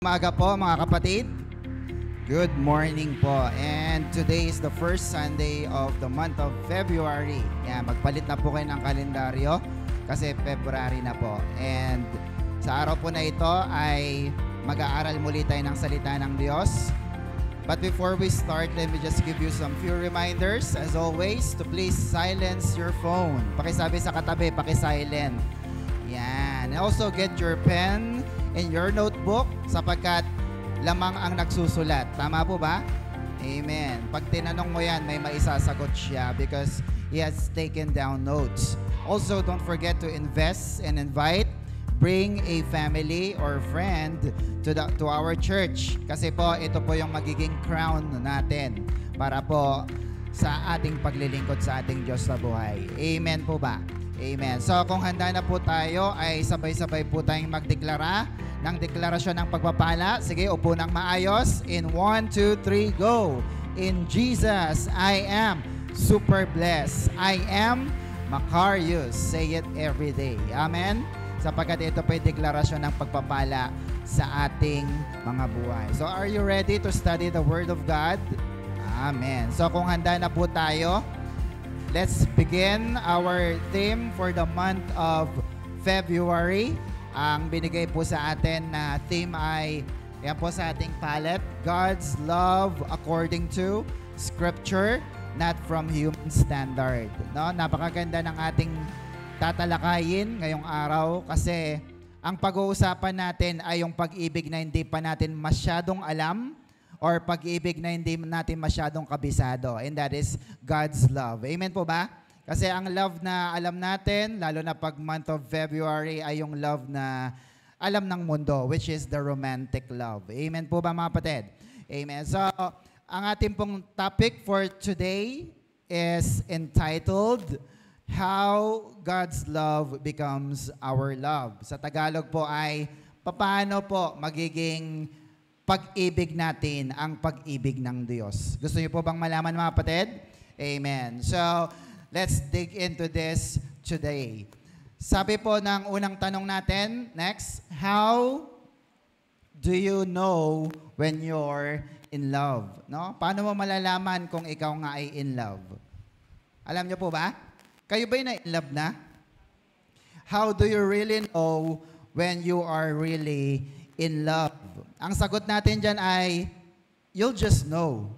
Umaga po mga kapatid. Good morning po. And today is the first Sunday of the month of February. Yan, magpalit na po kayo ng kalendaryo kasi February na po. And sa araw po na ito ay mag-aaral muli tayo ng salita ng Diyos. But before we start, let me just give you some few reminders. As always, to please silence your phone. Pakisabi sa katabi, pakisilent. Yan. And also get your pen and your notebook sapagkat lamang ang nagsusulat. Tama po ba? Amen. Pag tinanong mo yan, may maisasagot siya because he has taken down notes. Also, don't forget to invest and invite. Bring a family or friend to our church. Kasi po, ito po yung magiging crown natin para po sa ating paglilingkod sa ating Diyos sa buhay. Amen po ba? Amen. So kung handa na po tayo, ay sabay-sabay po tayong magdeklara ng deklarasyon ng pagpapala. Sige, upo ng maayos. In 1, 2, 3, go! In Jesus, I am super blessed. I am Macarius. Say it every day. Amen? Sapagkat ito po yung deklarasyon ng pagpapala sa ating mga buhay. So are you ready to study the Word of God? Amen. So kung handa na po tayo, let's begin our theme for the month of February. Ang binigay po sa atin na theme ay, yan po sa ating palette, God's Love According to Scripture, Not from Human Standard. No? Napakaganda ng ating tatalakayin ngayong araw kasi ang pag-uusapan natin ay yung pag-ibig na hindi pa natin masyadong alam or pag-ibig na hindi natin masyadong kabisado, and that is God's love. Amen po ba? Kasi ang love na alam natin, lalo na pag month of February, ay yung love na alam ng mundo, which is the romantic love. Amen po ba mga kapatid? Amen. So, ang ating pong topic for today is entitled, How God's Love Becomes Our Love. Sa Tagalog po ay, paano po magiging pag-ibig natin ang pag-ibig ng Diyos. Gusto niyo po bang malaman mga kapatid? Amen. So, let's dig into this today. Sabi po ng unang tanong natin, next, how do you know when you're in love? No? Paano mo malalaman kung ikaw nga ay in love? Alam niyo po ba? Kayo ba na in love na? How do you really know when you are really in love? Ang sagot natin dyan ay, you'll just know.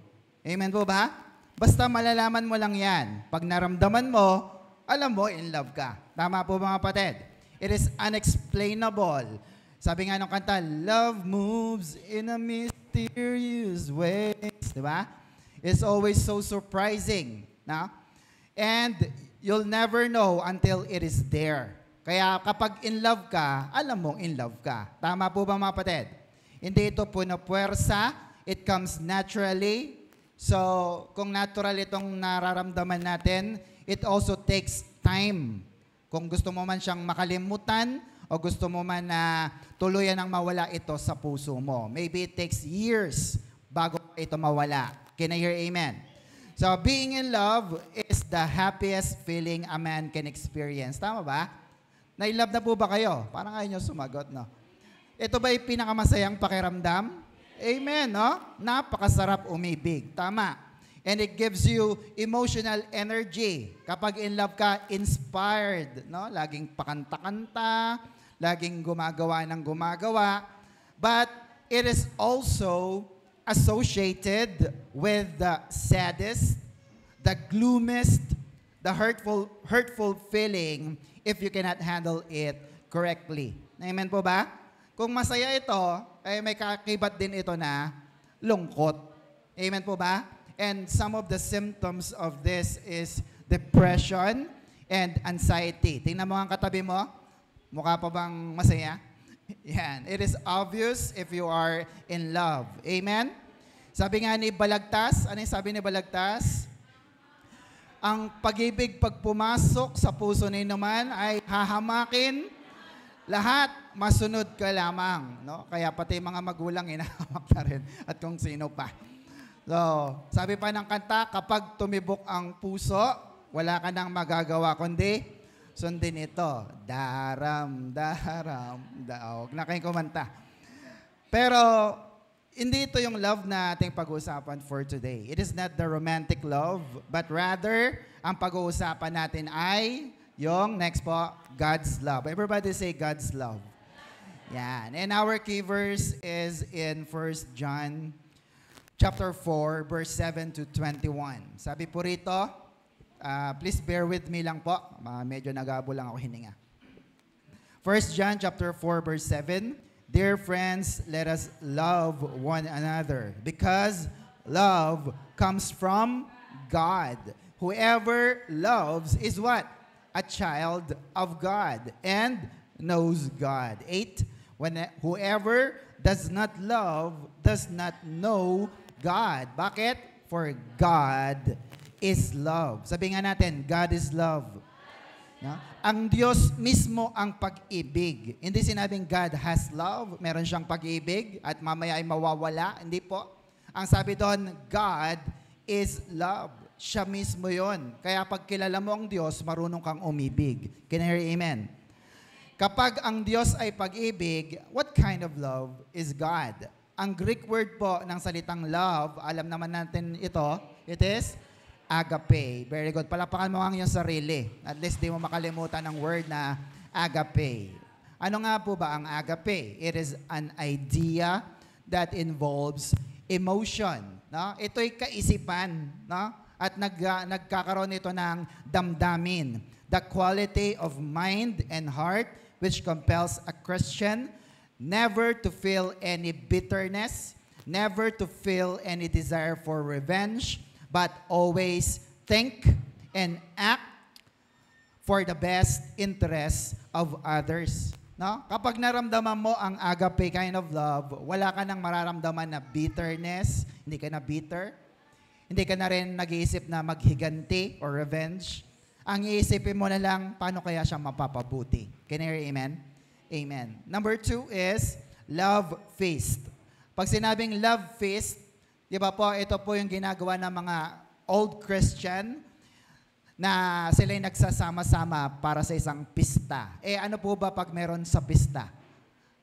Amen po ba? Basta malalaman mo lang yan. Pag naramdaman mo, alam mo, in love ka. Tama po mga kapatid? It is unexplainable. Sabi nga ng kanta, love moves in a mysterious ways. Diba? It's always so surprising. No? And you'll never know until it is there. Kaya kapag in love ka, alam mong in love ka. Tama po ba mga kapatid? Hindi ito po na puwersa. It comes naturally. So, kung natural itong nararamdaman natin, it also takes time. Kung gusto mo man siyang makalimutan o gusto mo man na tuluyan ang mawala ito sa puso mo. Maybe it takes years bago ito mawala. Can I hear amen? So, being in love is the happiest feeling a man can experience. Tama ba? Na-in-love na po ba kayo? Parang ayaw nyo sumagot, no? Ito ba yung pinakamasayang pakiramdam? Amen, no? Napakasarap umibig. Tama. And it gives you emotional energy. Kapag in love ka, inspired, no? Laging pakanta-kanta, laging gumagawa ng gumagawa. But it is also associated with the saddest, the gloomiest, the hurtful feeling if you cannot handle it correctly. Amen po ba? Kung masaya ito, ay may kakibat din ito na lungkot. Amen po ba? And some of the symptoms of this is depression and anxiety. Tingnan mo ang katabi mo. Mukha pa bang masaya? Yan. It is obvious if you are in love. Amen? Sabi nga ni Balagtas, ano yung sabi ni Balagtas? Ang pag-ibig pag pumasok sa puso ni naman ay hahamakin lahat, masunod ka lamang. No? Kaya pati mga magulang hinahamak na rin at kung sino pa. So, sabi pa ng kanta, kapag tumibok ang puso, wala ka nang magagawa kundi sundin ito. Daram, daram, daog. Na kayong kumanta. Pero, hindi ito yung love na ating pag-uusapan for today. It is not the romantic love, but rather, ang pag-uusapan natin ay yung, next po, God's love. Everybody say God's love. Yan. And our key verse is in 1 John chapter 4, verse 7 to 21. Sabi po rito, please bear with me lang po. Medyo nagabo lang ako hininga. 1 John chapter 4, verse 7, Dear friends, let us love one another because love comes from God. Whoever loves is what? A child of God and knows God. 8, whoever does not love does not know God. Bakit? For God is love. Sabi nga natin, God is love. No? Ang Diyos mismo ang pag-ibig. Hindi sinabing God has love, meron siyang pag-ibig at mamaya ay mawawala. Hindi po. Ang sabi doon, God is love. Siya mismo yon. Kaya pag kilala mo ang Diyos, marunong kang umibig. Can you hear amen? Kapag ang Diyos ay pag-ibig, what kind of love is God? Ang Greek word po ng salitang love, alam naman natin ito, it is agape. Very good. Palapakan mo ang iyong sarili. At least di mo makalimutan ang word na agape. Ano nga po ba ang agape? It is an idea that involves emotion. No? Ito'y kaisipan. No? At nagkakaroon ito ng damdamin. The quality of mind and heart which compels a Christian never to feel any bitterness, never to feel any desire for revenge, but always think and act for the best interest of others. No? Kapag naramdaman mo ang agape kind of love, wala ka nang mararamdaman na bitterness, hindi ka na bitter, hindi ka na rin nag-iisip na maghiganti or revenge. Ang iisipin mo na lang, paano kaya siya mapapabuti? Can you hear amen? Amen. Number 2 is love feast. Pag sinabing love feast, di ba po, ito po yung ginagawa ng mga old Christian na sila'y nagsasama-sama para sa isang pista. Ano po ba pag meron sa pista?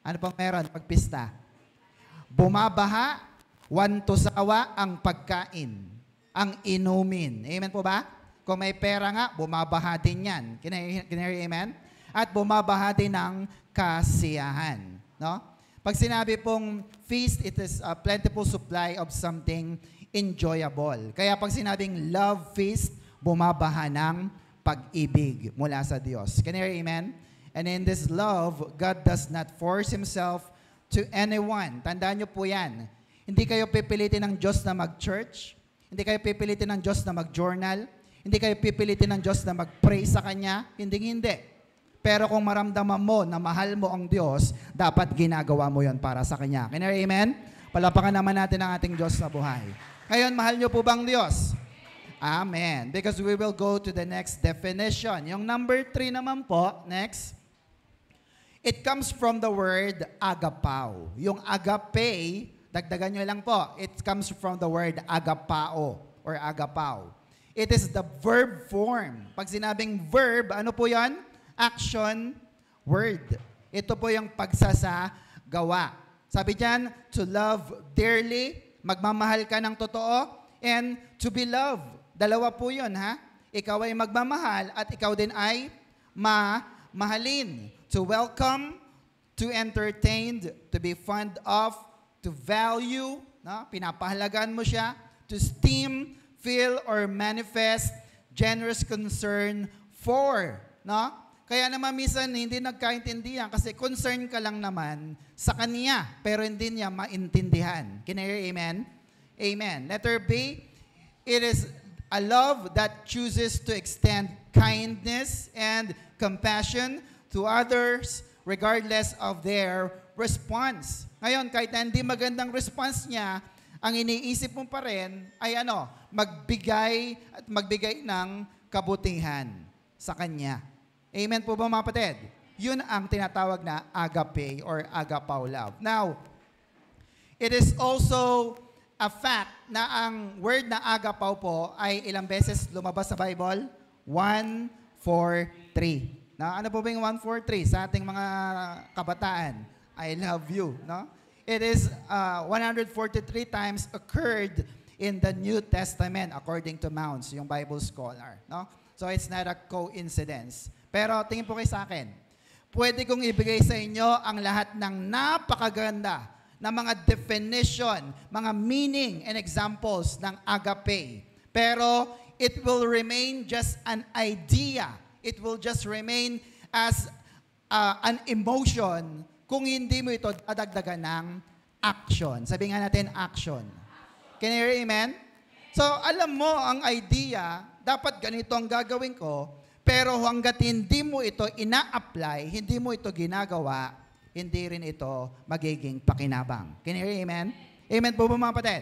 Ano pang meron pag pista? Bumabaha, wantusawa ang pagkain, ang inumin. Amen po ba? Kung may pera nga, bumabaha din yan. Can you hear amen? At bumabaha din ng kasiyahan. No? Pag sinabi pong feast, it is a plentiful supply of something enjoyable. Kaya pag sinabing love feast, bumabaha ng pag-ibig mula sa Diyos. Can you hear amen? And in this love, God does not force Himself to anyone. Tandaan niyo po yan. Hindi kayo pipilitin ng Diyos na mag-church. Hindi kayo pipilitin ng Diyos na mag-journal. Hindi kayo pipilitin ng Diyos na mag-pray sa Kanya. Hindi. Pero kung maramdaman mo na mahal mo ang Diyos, dapat ginagawa mo yon para sa Kanya. Can you hear amen? Palapakan naman natin ang ating Diyos na buhay. Ngayon, mahal niyo po bang Diyos? Amen. Because we will go to the next definition. Yung number 3 naman po, next. It comes from the word agapao. Yung agape, dagdagan nyo lang po. It comes from the word agapao or agapao. It is the verb form. Pag sinabing verb, ano po yan? Action, word. Ito po yung pagsasagawa. Sabi diyan, to love dearly, magmamahal ka ng totoo, and to be loved. Dalawa po yun, ha? Ikaw ay magmamahal at ikaw din ay mahalin. To welcome, to entertain, to be fond of, to value, no? Pinapahalagan mo siya, to esteem, feel, or manifest generous concern for, no? Kaya naman minsan hindi nagkaintindihan kasi concern ka lang naman sa kanya pero hindi niya maintindihan. Can you hear amen? Amen. Letter B, it is a love that chooses to extend kindness and compassion to others regardless of their response. Ngayon, kahit na hindi magandang response niya, ang iniisip mo pa rin ay magbigay at magbigay ng kabutihan sa kanya. Amen po ba mga kapatid? Yun ang tinatawag na agape or agapao love. Now, it is also a fact na ang word na agapao po ay ilang beses lumabas sa Bible? 1, 4, 3. Na, ano po ba yung 1, 4, 3 sa ating mga kabataan? I love you. No? It is 143 times occurred in the New Testament according to Mounds, yung Bible scholar. No? So it's not a coincidence. Pero tingin po kayo sa akin, pwede kong ibigay sa inyo ang lahat ng napakaganda na mga definition, mga meaning and examples ng agape. Pero it will remain just an idea. It will just remain as an emotion kung hindi mo ito dadagdagan ng action. Sabi nga natin, action. Can you hear amen? So, alam mo ang idea, dapat ganito ang gagawin ko, pero hanggat hindi mo ito ina-apply, hindi mo ito ginagawa, hindi rin ito magiging pakinabang. Can you hear amen? Amen po mga kapatid?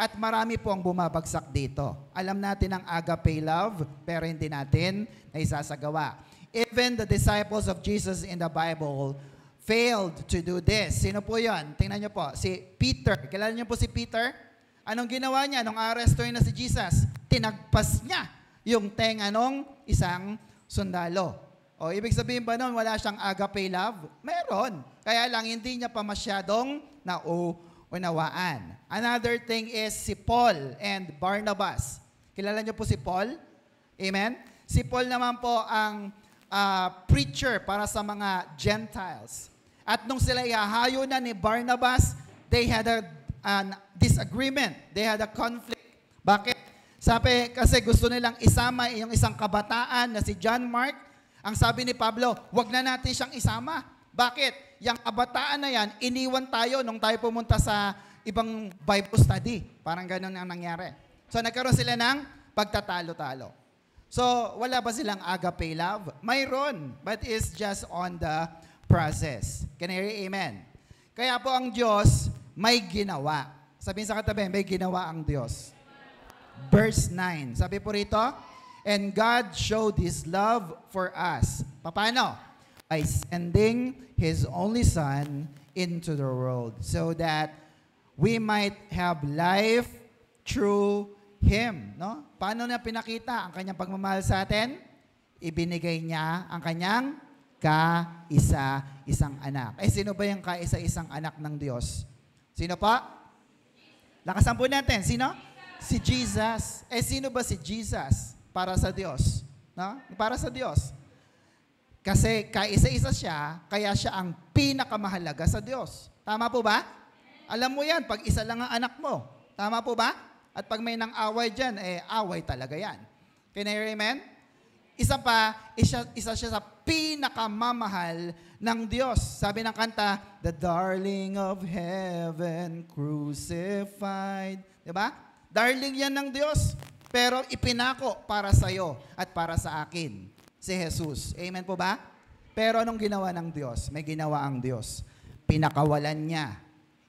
At marami po ang bumabagsak dito. Alam natin ang agape love, pero hindi natin naisasagawa. Even the disciples of Jesus in the Bible failed to do this. Sino po yon? Tingnan niyo po, si Peter. Kilala niyo po si Peter? Anong ginawa niya nung arrestuin na si Jesus? Tinagpas niya yung tenga nung isang sundalo. O, ibig sabihin ba nun, wala siyang agape love? Meron. Kaya lang, hindi niya pa masyadong unawaan. Another thing is si Paul and Barnabas. Kilala niyo po si Paul? Amen? Si Paul naman po ang preacher para sa mga Gentiles. At nung sila ihahayo na ni Barnabas, they had a disagreement. They had a conflict. Bakit? Sabi, kasi gusto nilang isama yung isang kabataan na si John Mark. Ang sabi ni Pablo, wag na natin siyang isama. Bakit? Yung kabataan na yan, iniwan tayo nung tayo pumunta sa ibang Bible study. Parang ganun ang nangyari. So nagkaroon sila ng pagtatalo-talo. So wala ba silang agape love? Mayroon, but it's just on the process. Can you hear amen? Kaya po ang Diyos may ginawa. Sabihin sa katabi, may ginawa ang Diyos. Verse 9. Sabi po rito, and God showed His love for us. Paano? By sending His only Son into the world so that we might have life through Him. No? Paano niya pinakita ang kanyang pagmamahal sa atin? Ibinigay niya ang kanyang kaisa-isang anak. Eh, sino ba yung kaisa-isang anak ng Diyos? Sino pa? Lakasan po natin. Sino? Si Jesus. Eh, sino ba si Jesus para sa Diyos? No? Para sa Diyos. Kasi kaisa-isa siya, kaya siya ang pinakamahalaga sa Diyos. Tama po ba? Alam mo yan, pag isa lang ang anak mo. Tama po ba? At pag may nang away dyan, eh, away talaga yan. Can you hear amen? Isa pa, isa siya sa pinakamamahal ng Diyos. Sabi ng kanta, the darling of heaven crucified. Diba? Darling yan ng Diyos. Pero ipinako para sa'yo at para sa akin, si Jesus. Amen po ba? Pero anong ginawa ng Diyos? May ginawa ang Diyos. Pinakawalan niya.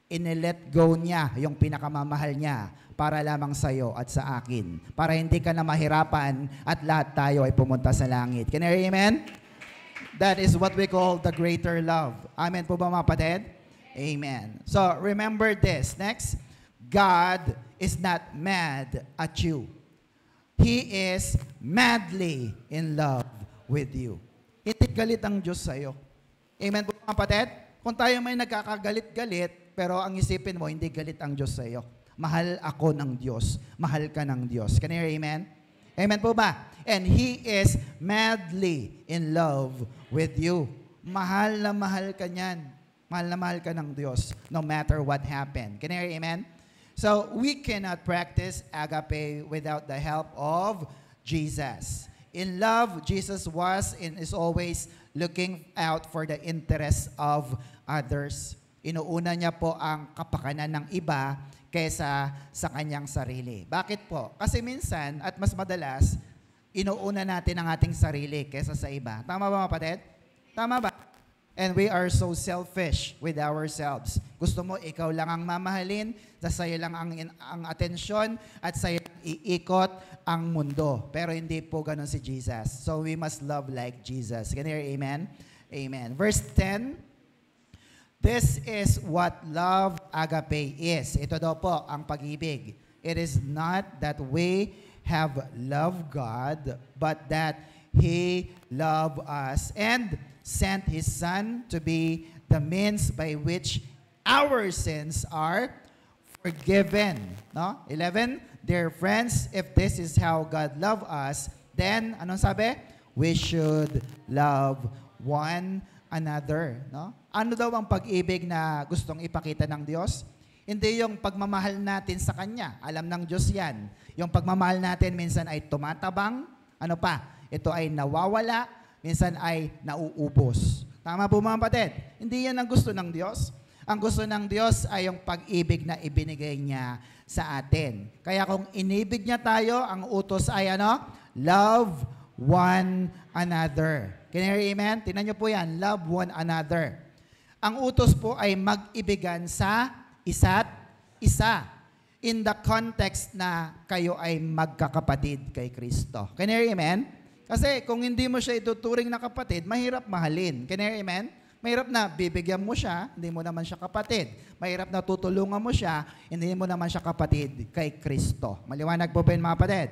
Inilet go niya yung pinakamamahal niya para lamang sa iyo at sa akin. Para hindi ka na mahirapan at lahat tayo ay pumunta sa langit. Can you hear amen? That is what we call the greater love. Amen po ba mga kapatid? Amen. So remember this. Next, God is not mad at you. He is madly in love with you. Hindi galit ang Diyos sa iyo. Amen po mga kapatid? Kung tayo may nagkakagalit-galit, pero ang isipin mo, hindi galit ang Diyos sa iyo. Mahal ako ng Diyos. Mahal ka ng Diyos. Can you hear amen? Amen po ba? And He is madly in love with you. Mahal na mahal ka niyan. Mahal na mahal ka ng Diyos no matter what happened. Can you hear amen? So, we cannot practice agape without the help of Jesus. In love, Jesus was and is always looking out for the interests of others. Inuuna niya po ang kapakanan ng iba kaysa sa kanyang sarili. Bakit po? Kasi minsan, at mas madalas, inuuna natin ang ating sarili kaysa sa iba. Tama ba mga kapatid? Tama ba? And we are so selfish with ourselves. Gusto mo, ikaw lang ang mamahalin, sa'yo lang ang atensyon, at sa'yo iikot ang mundo. Pero hindi po ganun si Jesus. So we must love like Jesus. Can you hear amen? Amen. Verse 10, this is what love agape is. Ito daw po ang pag-ibig. It is not that we have loved God, but that He loved us and sent His Son to be the means by which our sins are forgiven. No? 11, dear friends, if this is how God love us, then, anong sabi? We should love one another. No? Ano daw ang pag-ibig na gustong ipakita ng Diyos? Hindi yung pagmamahal natin sa Kanya. Alam ng Diyos yan. Yung pagmamahal natin minsan ay tumatabang. Ano pa? Ito ay nawawala. Minsan ay nauubos. Tama po mga kapatid? Hindi yan ang gusto ng Diyos. Ang gusto ng Diyos ay yung pag-ibig na ibinigay niya sa atin. Kaya kung inibig niya tayo, ang utos ay ano? Love one another. Can you hear amen? Tingnan niyo po yan. Love one another. Ang utos po ay mag-ibigan sa isa't isa. In the context na kayo ay magkakapatid kay Kristo. Can you hear amen? Kasi kung hindi mo siya ituturing na kapatid, mahirap mahalin. Can you hear amen? Mahirap na bibigyan mo siya, hindi mo naman siya kapatid. Mahirap na tutulungan mo siya, hindi mo naman siya kapatid kay Kristo. Maliwanag po ba yun mga kapatid?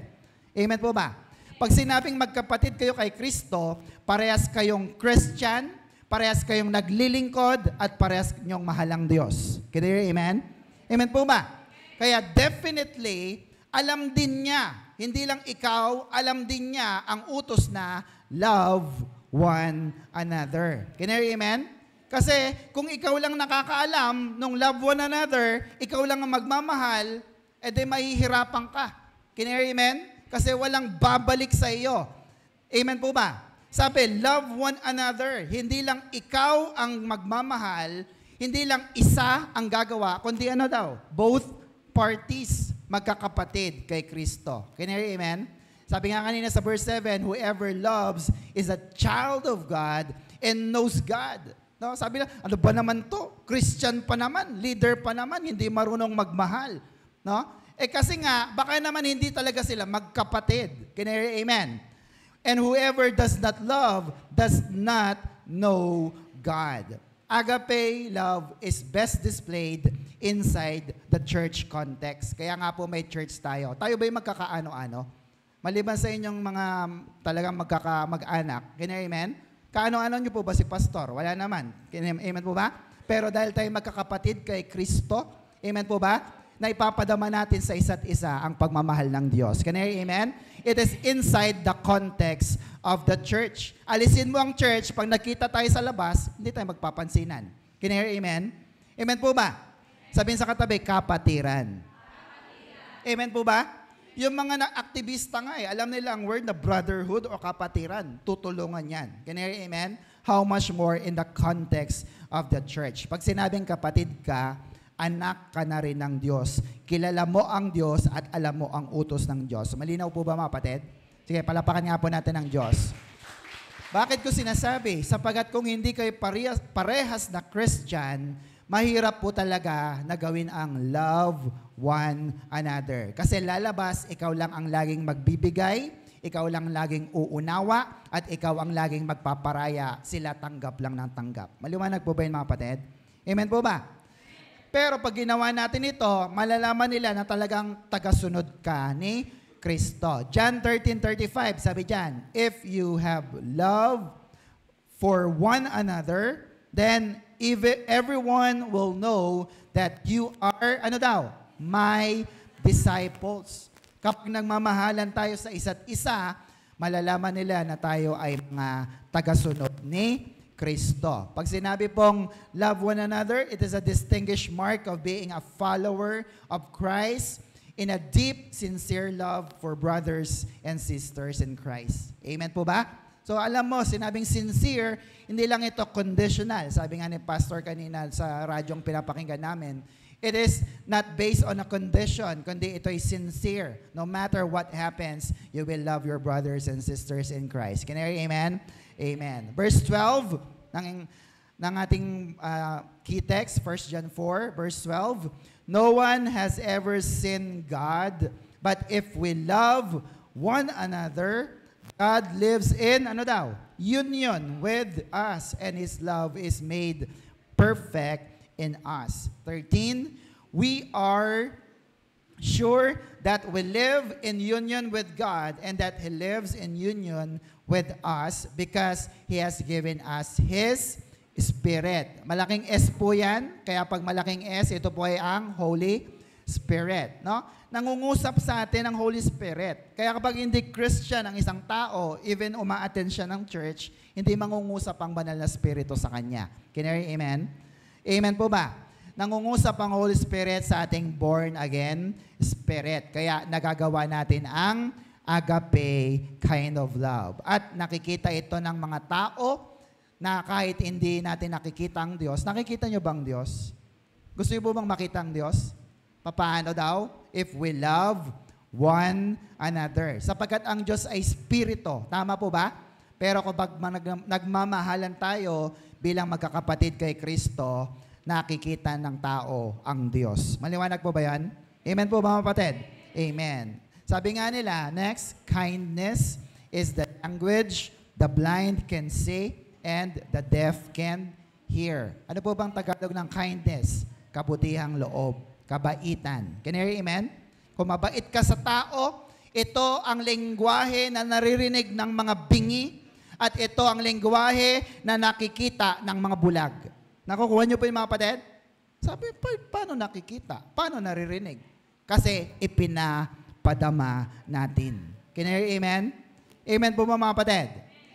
Amen po ba? Pag sinabing magkapatid kayo kay Kristo, parehas kayong Christian, parehas kayong naglilingkod, at parehas nyong mahal ang Diyos. Can you hear amen? Amen po ba? Kaya definitely, alam din niya, hindi lang ikaw, alam din niya ang utos na love one another. Can you hear amen? Kasi kung ikaw lang nakakaalam nung love one another, ikaw lang ang magmamahal, edi mahihirapan ka. Can you hear amen? Kasi walang babalik sa iyo. Amen po ba? Sabi, love one another. Hindi lang ikaw ang magmamahal, hindi lang isa ang gagawa, kundi ano daw? Both parties magkakapatid kay Kristo. Can you hear amen? Sabi nga kanina sa verse 7, whoever loves is a child of God and knows God. No, sabi na, ano ba naman to? Christian pa naman, leader pa naman, hindi marunong magmahal. No? Kasi nga, baka naman hindi talaga sila magkapatid. Can you hear amen? And whoever does not love does not know God. Agape love is best displayed inside the church context. Kaya nga po may church tayo. Tayo ba yung magkakaano-ano? Maliban sa inyong mga talagang mag-anak, amen? Kaano-ano nyo po ba si pastor? Wala naman. Amen po ba? Pero dahil tayo magkakapatid kay Kristo, amen po ba? Na ipapadama natin sa isa't isa ang pagmamahal ng Diyos. Can you hear amen? It is inside the context of the church. Alisin mo ang church, pag nakita tayo sa labas, hindi tayo magpapansinan. Can you hear amen? Amen po ba? Sabihin sa katabi, kapatiran. Amen po ba? Yung mga aktivista nga alam nila ang word na brotherhood o kapatiran. Tutulungan yan. Can you hear amen? How much more in the context of the church. Pag sinabing kapatid ka, anak ka na rin ng Diyos. Kilala mo ang Diyos at alam mo ang utos ng Diyos. Malinaw po ba mga kapatid? Sige, palapakan nga po natin ang Diyos. Bakit ko sinasabi? Sapagat kung hindi kayo parehas na Christian, mahirap po talaga na gawin ang love one another. Kasi lalabas, ikaw lang ang laging magbibigay, ikaw lang laging uunawa, at ikaw ang laging magpaparaya. Sila tanggap lang ng tanggap. Maliwanag po ba yun mga kapatid? Amen po ba? Pero pag ginawa natin ito, malalaman nila na talagang tagasunod ka ni Kristo. John 13:35, sabi dyan, if you have love for one another, then everyone will know that you are, ano daw? My disciples. Kapag nagmamahalan tayo sa isa't isa, malalaman nila na tayo ay mga tagasunod ni Kristo. Pag sinabi pong love one another, it is a distinguished mark of being a follower of Christ in a deep, sincere love for brothers and sisters in Christ. Amen po ba? So alam mo, sinabing sincere, hindi lang ito conditional. Sabi nga ni Pastor kanina sa radyong pinapakinggan namin, it is not based on a condition, kundi ito ay sincere. No matter what happens, you will love your brothers and sisters in Christ. Can you hear amen? Amen. Verse 12 ng ating key text, 1 John 4, verse 12, no one has ever seen God, but if we love one another, God lives in, ano daw? Union with us, and His love is made perfect in us. 13, we are sure that we live in union with God and that He lives in union with us because He has given us His Spirit. Malaking S po yan. Kaya pag malaking S, ito po ay ang Holy Spirit. No? Nangungusap sa atin ang Holy Spirit. Kaya kapag hindi Christian ang isang tao, even uma-attend siya ng church, hindi mangungusap ang banal na Espiritu sa kanya. Can you hear amen? Amen po ba? Nangungusap ang Holy Spirit sa ating born again spirit. Kaya nagagawa natin ang agape kind of love. At nakikita ito ng mga tao na kahit hindi natin nakikita ang Diyos. Nakikita nyo bang Diyos? Gusto nyo po bang makita ang Diyos? Paano daw? If we love one another. Sapagkat ang Diyos ay Espiritu. Tama po ba? Pero kapag nagmamahalan tayo bilang magkakapatid kay Kristo, nakikita ng tao ang Diyos. Maliwanag po ba yan? Amen po mga kapatid? Amen. Sabi nga nila, next, kindness is the language the blind can see and the deaf can hear. Ano po bang Tagalog ng kindness? Kabutihang loob, kabaitan. Can you hear amen? Kung mabait ka sa tao, ito ang lengguwahe na naririnig ng mga bingi at ito ang lengguwahe na nakikita ng mga bulag. Nakukuha niyo po yung mga kapatid? Sabi, paano nakikita? Paano naririnig? Kasi ipinapadama natin. Can you hear amen? Amen po mga kapatid?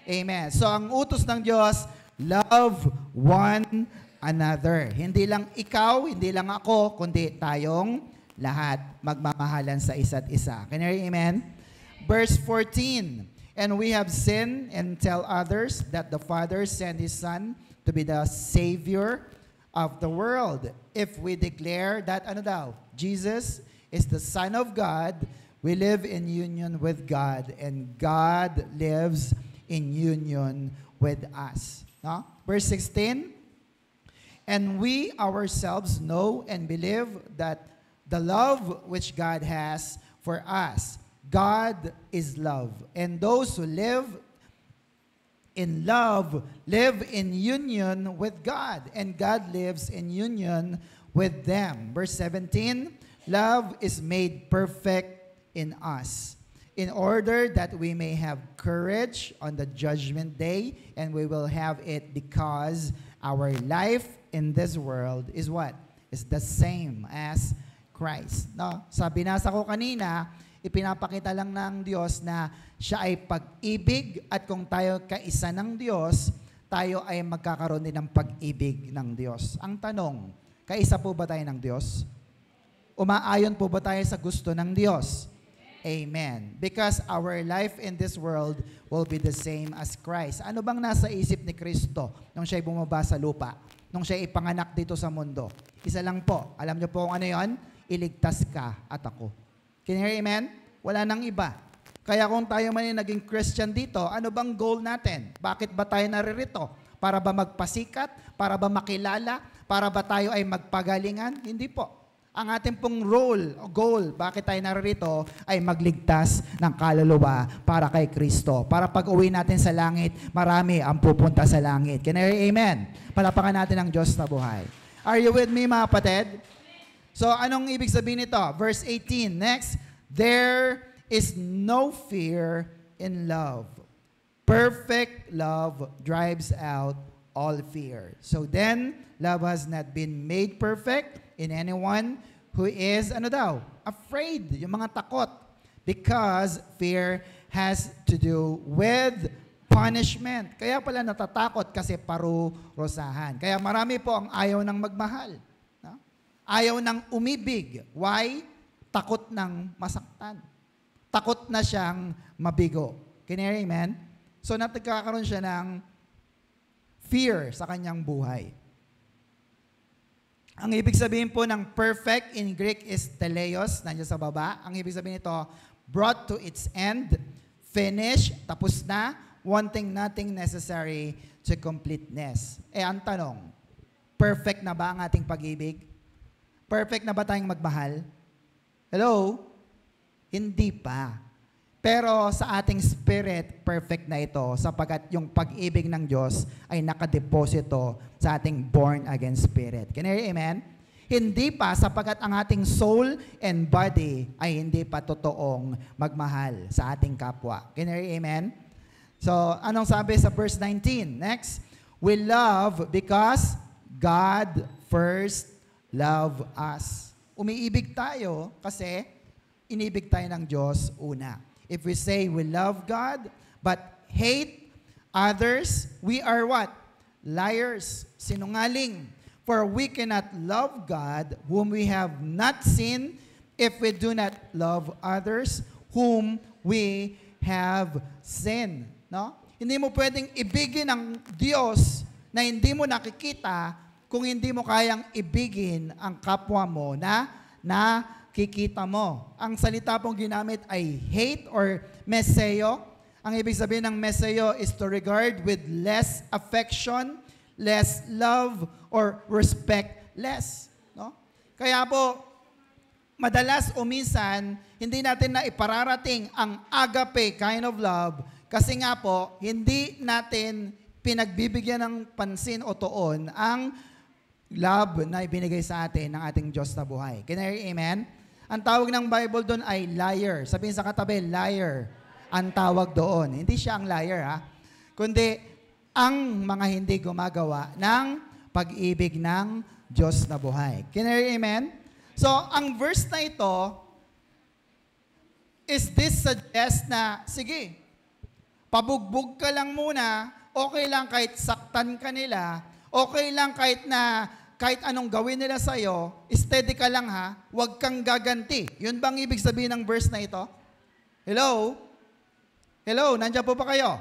Amen. So ang utos ng Diyos, love one another. Hindi lang ikaw, hindi lang ako, kundi tayong lahat magmamahalan sa isa't isa. Can you hear amen? Verse 14, and we have sinned and tell others that the Father sent His Son to be the Savior of the world. If we declare that, ano daw? Jesus is the Son of God, we live in union with God, and God lives in union with us. No? Verse 16, and we ourselves know and believe that the love which God has for us, God is love, and those who live in love live in union with God, and God lives in union with them. Verse 17, love is made perfect in us, in order that we may have courage on the judgment day, and we will have it because our life in this world is what? Is the same as Christ. No? Sa binasa ko kanina, ipinapakita lang ng Diyos na siya ay pag-ibig at kung tayo kaisa ng Diyos, tayo ay magkakaroon din ng pag-ibig ng Diyos. Ang tanong, kaisa po ba tayo ng Diyos? Umaayon po ba tayo sa gusto ng Diyos? Amen. Because our life in this world will be the same as Christ. Ano bang nasa isip ni Kristo nung siya ay bumaba sa lupa? Nung siya ay ipanganak dito sa mundo? Isa lang po. Alam niyo po kung ano yon? Iligtas ka at ako. Can you hear amen? Wala nang iba. Kaya kung tayo man yung naging Christian dito, ano bang goal natin? Bakit ba tayo naririto? Para ba magpasikat? Para ba makilala? Para ba tayo ay magpagalingan? Hindi po. Ang ating pong goal, bakit tayo naririto, ay magligtas ng kaluluwa para kay Kristo. Para pag uwi natin sa langit, marami ang pupunta sa langit. Can you hear amen? Palapakan natin ang Diyos na buhay. Are you with me mga kapatid? So, anong ibig sabihin nito? Verse 18, next, there is no fear in love. Perfect love drives out all fear. So then, love has not been made perfect in anyone who is, ano daw? Afraid, yung mga takot. Because fear has to do with punishment. Kaya pala natatakot kasi parurusahan. Kaya marami po ang ayaw ng magmahal. No? Ayaw ng umibig. Why? Takot ng masaktan. Takot na siyang mabigo. Can you hear amen? So nagkakaroon siya ng fear sa kanyang buhay. Ang ibig sabihin po ng perfect in Greek is teleos, nandiyan sa baba. Ang ibig sabihin nito, brought to its end, finish, tapos na, wanting nothing necessary to completeness. Ang tanong, perfect na ba ang ating pag-ibig? Perfect na ba tayong magmahal? Hello? Hindi pa. Pero sa ating spirit, perfect na ito sapagkat yung pag-ibig ng Diyos ay nakadeposito sa ating born-again spirit. Can you hear amen? Hindi pa sapagkat ang ating soul and body ay hindi pa totoong magmahal sa ating kapwa. Can you hear amen? So, anong sabi sa verse 19? Next, We love because God first loved us. Umiibig tayo kasi inibig tayo ng Diyos una. If we say we love God but hate others, we are what? Liars, sinungaling. For we cannot love God whom we have not seen if we do not love others whom we have sinned. No? Hindi mo pwedeng ibigin ang Diyos na hindi mo nakikita kung hindi mo kayang ibigin ang kapwa mo na nakikita mo. Ang salita pong ginamit ay hate or meseo. Ang ibig sabihin ng meseo is to regard with less affection, less love, or respect less. No? Kaya po, madalas o minsan, hindi natin na ipararating ang agape kind of love kasi nga po, hindi natin pinagbibigyan ng pansin o tuon ang love na ibinigay sa atin ng ating Diyos na buhay. Can I hear amen? Ang tawag ng Bible doon ay liar. Sabihin sa katabi, liar. Ang tawag doon. Hindi siya ang liar, ha? Kundi ang mga hindi gumagawa ng pag-ibig ng Diyos na buhay. Can I hear amen? So, ang verse na ito, is this suggest na, sige, pabugbog ka lang muna, okay lang kahit saktan ka nila, okay lang kahit anong gawin nila sa'yo, steady ka lang ha, huwag kang gaganti. Yun bang ibig sabihin ng verse na ito? Hello? Hello, nandiyan po pa kayo?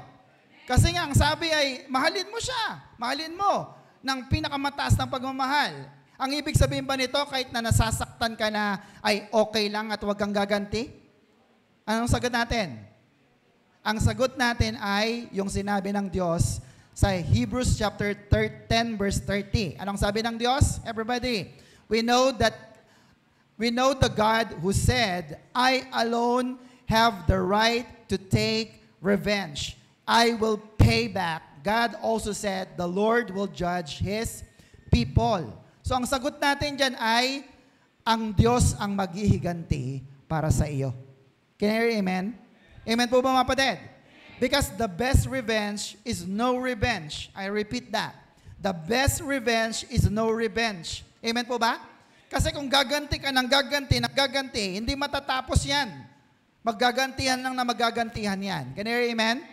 Kasi nga, ang sabi ay, mahalin mo siya. Mahalin mo ng pinakamataas ng pagmamahal. Ang ibig sabihin ba nito, kahit na nasasaktan ka na, ay okay lang at huwag kang gaganti? Anong sagot natin? Ang sagot natin ay yung sinabi ng Diyos sa Hebrews chapter 10 verse 30. Anong sabi ng Diyos? Everybody, we know the God who said, I alone have the right to take revenge. I will pay back. God also said, the Lord will judge His people. So ang sagot natin dyan ay, ang Diyos ang maghihiganti para sa iyo. Can you hear amen? Amen po ba mga kapatid? Because the best revenge is no revenge. I repeat that. The best revenge is no revenge. Amen po ba? Kasi kung gaganti ka ng gaganti, hindi matatapos yan. Maggagantihan lang na maggagantihan yan. Can you hear amen?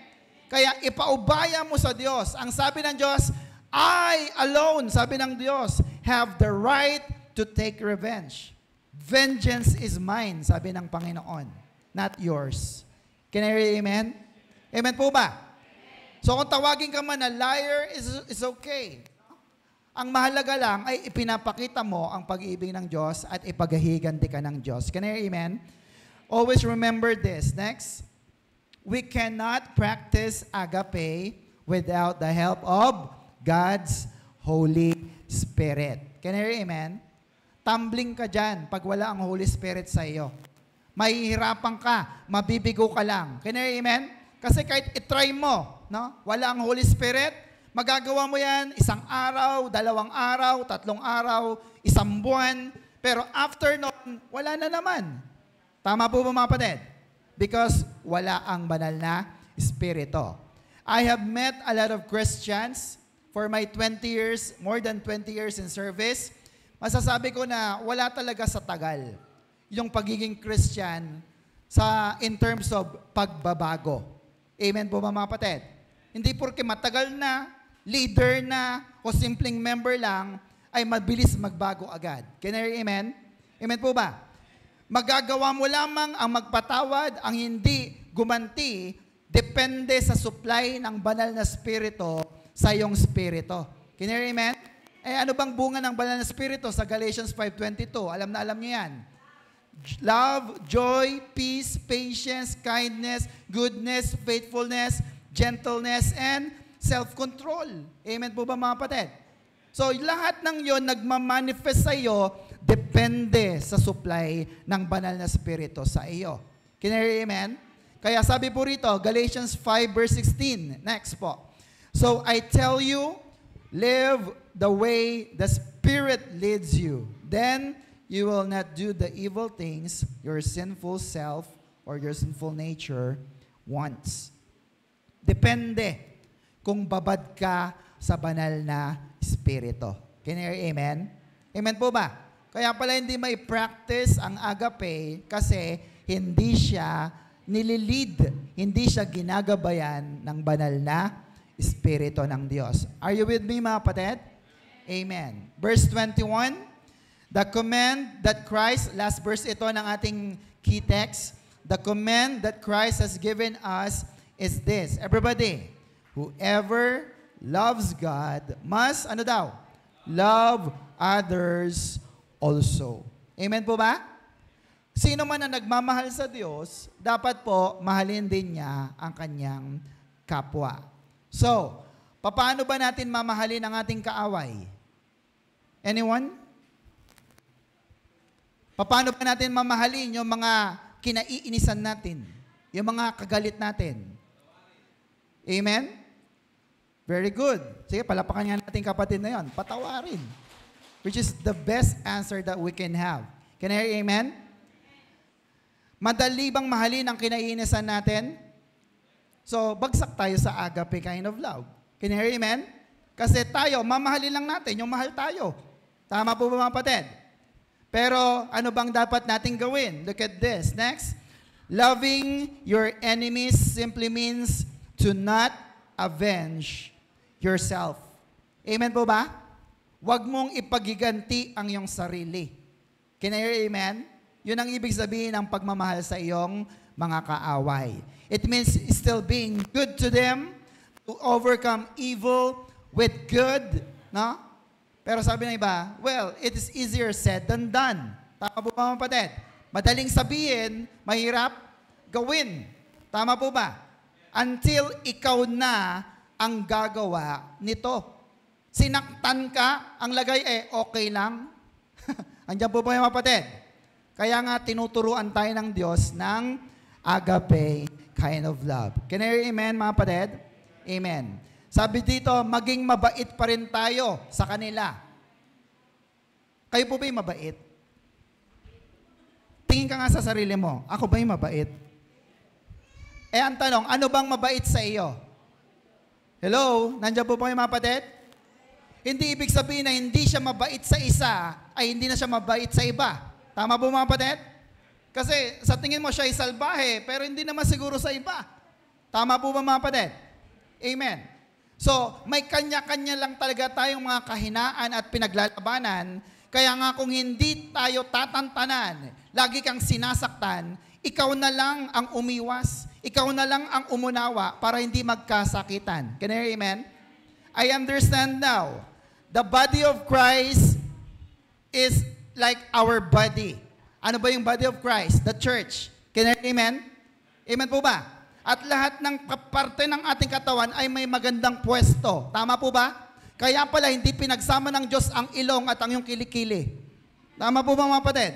Kaya ipaubaya mo sa Diyos. Ang sabi ng Diyos, I alone, sabi ng Diyos, have the right to take revenge. Vengeance is mine, sabi ng Panginoon, not yours. Can I hear amen? Amen po ba? So kung tawagin ka man na liar, is okay. Ang mahalaga lang ay ipinapakita mo ang pag-ibig ng Diyos at ipaghihiganti ka ng Diyos. Can I hear amen? Always remember this. Next, we cannot practice agape without the help of God's Holy Spirit. Can I hear amen? Tumbling ka dyan pag wala ang Holy Spirit sa iyo. Mahihirapan ka, mabibigo ka lang. Can I hear amen? Kasi kahit itry mo, no? Wala ang Holy Spirit, magagawa mo yan 1 araw, 2 araw, 3 araw, 1 buwan, pero after nun, wala na naman. Tama po ba mga kapatid? Because wala ang banal na Espiritu. I have met a lot of Christians for my 20 years, more than 20 years in service. Masasabi ko na wala talaga sa tagal yung pagiging Christian in terms of pagbabago. Amen po ba mga kapatid? Hindi porke matagal na, leader na, o simpleng member lang, ay mabilis magbago agad. Can I hear amen? Amen po ba? Magagawa mo lamang ang magpatawad, ang hindi gumanti, depende sa supply ng banal na spirito sa iyong spirito. Can you hear amen? Ano bang bunga ng banal na spirito sa Galatians 5:22? Alam na alam niyo yan. Love, joy, peace, patience, kindness, goodness, faithfulness, gentleness, and self-control. Amen po ba mga kapatid? So lahat ng yon nagmamanifest sa iyo depende sa supply ng banal na spirito sa iyo. Can you hear amen? Kaya sabi po rito, Galatians 5 verse 16. Next po. So I tell you, live the way the Spirit leads you. Then you will not do the evil things your sinful self or your sinful nature wants. Depende kung babad ka sa banal na Espiritu. Can you hear amen? Amen po ba? Kaya pala hindi may practice ang agape kasi hindi siya nililid, hindi siya ginagabayan ng banal na Espiritu ng Diyos. Are you with me, mga kapatid? Amen. Verse 21, the command that Christ, last verse ito ng ating key text, the command that Christ has given us is this. Everybody, whoever loves God must, ano daw? Love others also. Amen po ba? Sino man na nagmamahal sa Diyos, dapat po mahalin din niya ang kanyang kapwa. So, paano ba natin mamahalin ang ating kaaway? Anyone? Paano ba natin mamahalin yung mga kinaiinisan natin? Yung mga kagalit natin? Amen? Very good. Sige, palapakan nga natin kapatid na yon. Patawarin. Which is the best answer that we can have. Can I hear amen? Madali bang mahalin ang kinaiinisan natin? So, bagsak tayo sa agape kind of love. Can you hear amen? Kasi tayo, mamahalin lang natin yung mahal tayo. Tama po ba mga kapatid? Pero ano bang dapat nating gawin? Look at this. Next. Loving your enemies simply means to not avenge yourself. Amen po ba? Huwag mong ipagiganti ang iyong sarili. Can I hear amen? Yun ang ibig sabihin ng pagmamahal sa iyong mga kaaway. It means still being good to them, to overcome evil with good, no? Pero sabi ng iba, well, it is easier said than done. Tama po ba mga kapatid? Madaling sabihin, mahirap gawin. Tama po ba? Until ikaw na ang gagawa nito. Sinaktan ka, ang lagay okay lang. Andiyan po ba mga kapatid? Kaya nga tinuturuan tayo ng Diyos ng agape kind of love. Can I hear amen, mga kapatid? Amen. Sabi dito, maging mabait pa rin tayo sa kanila. Kayo po ba'y mabait? Tingin ka nga sa sarili mo, ako ba'y mabait? Ang tanong, ano bang mabait sa iyo? Hello? Nandiyan po yung mga kapatid? Hindi ibig sabihin na hindi siya mabait sa isa, ay hindi na siya mabait sa iba. Tama po mga kapatid? Kasi sa tingin mo siya ay salbahe, pero hindi naman siguro sa iba. Tama po ba mga kapatid? Amen. So, may kanya-kanya lang talaga tayong mga kahinaan at pinaglalabanan. Kaya nga kung hindi tayo tatantanan, lagi kang sinasaktan, ikaw na lang ang umiwas. Ikaw na lang ang umunawa para hindi magkasakitan. Can you hear amen? I understand now. The body of Christ is like our body. Ano ba yung body of Christ? The church. Can you hear amen? Amen po ba? At lahat ng parte ng ating katawan ay may magandang pwesto. Tama po ba? Kaya pala hindi pinagsama ng Diyos ang ilong at ang iyong kilikili. Tama po ba mga kapatid?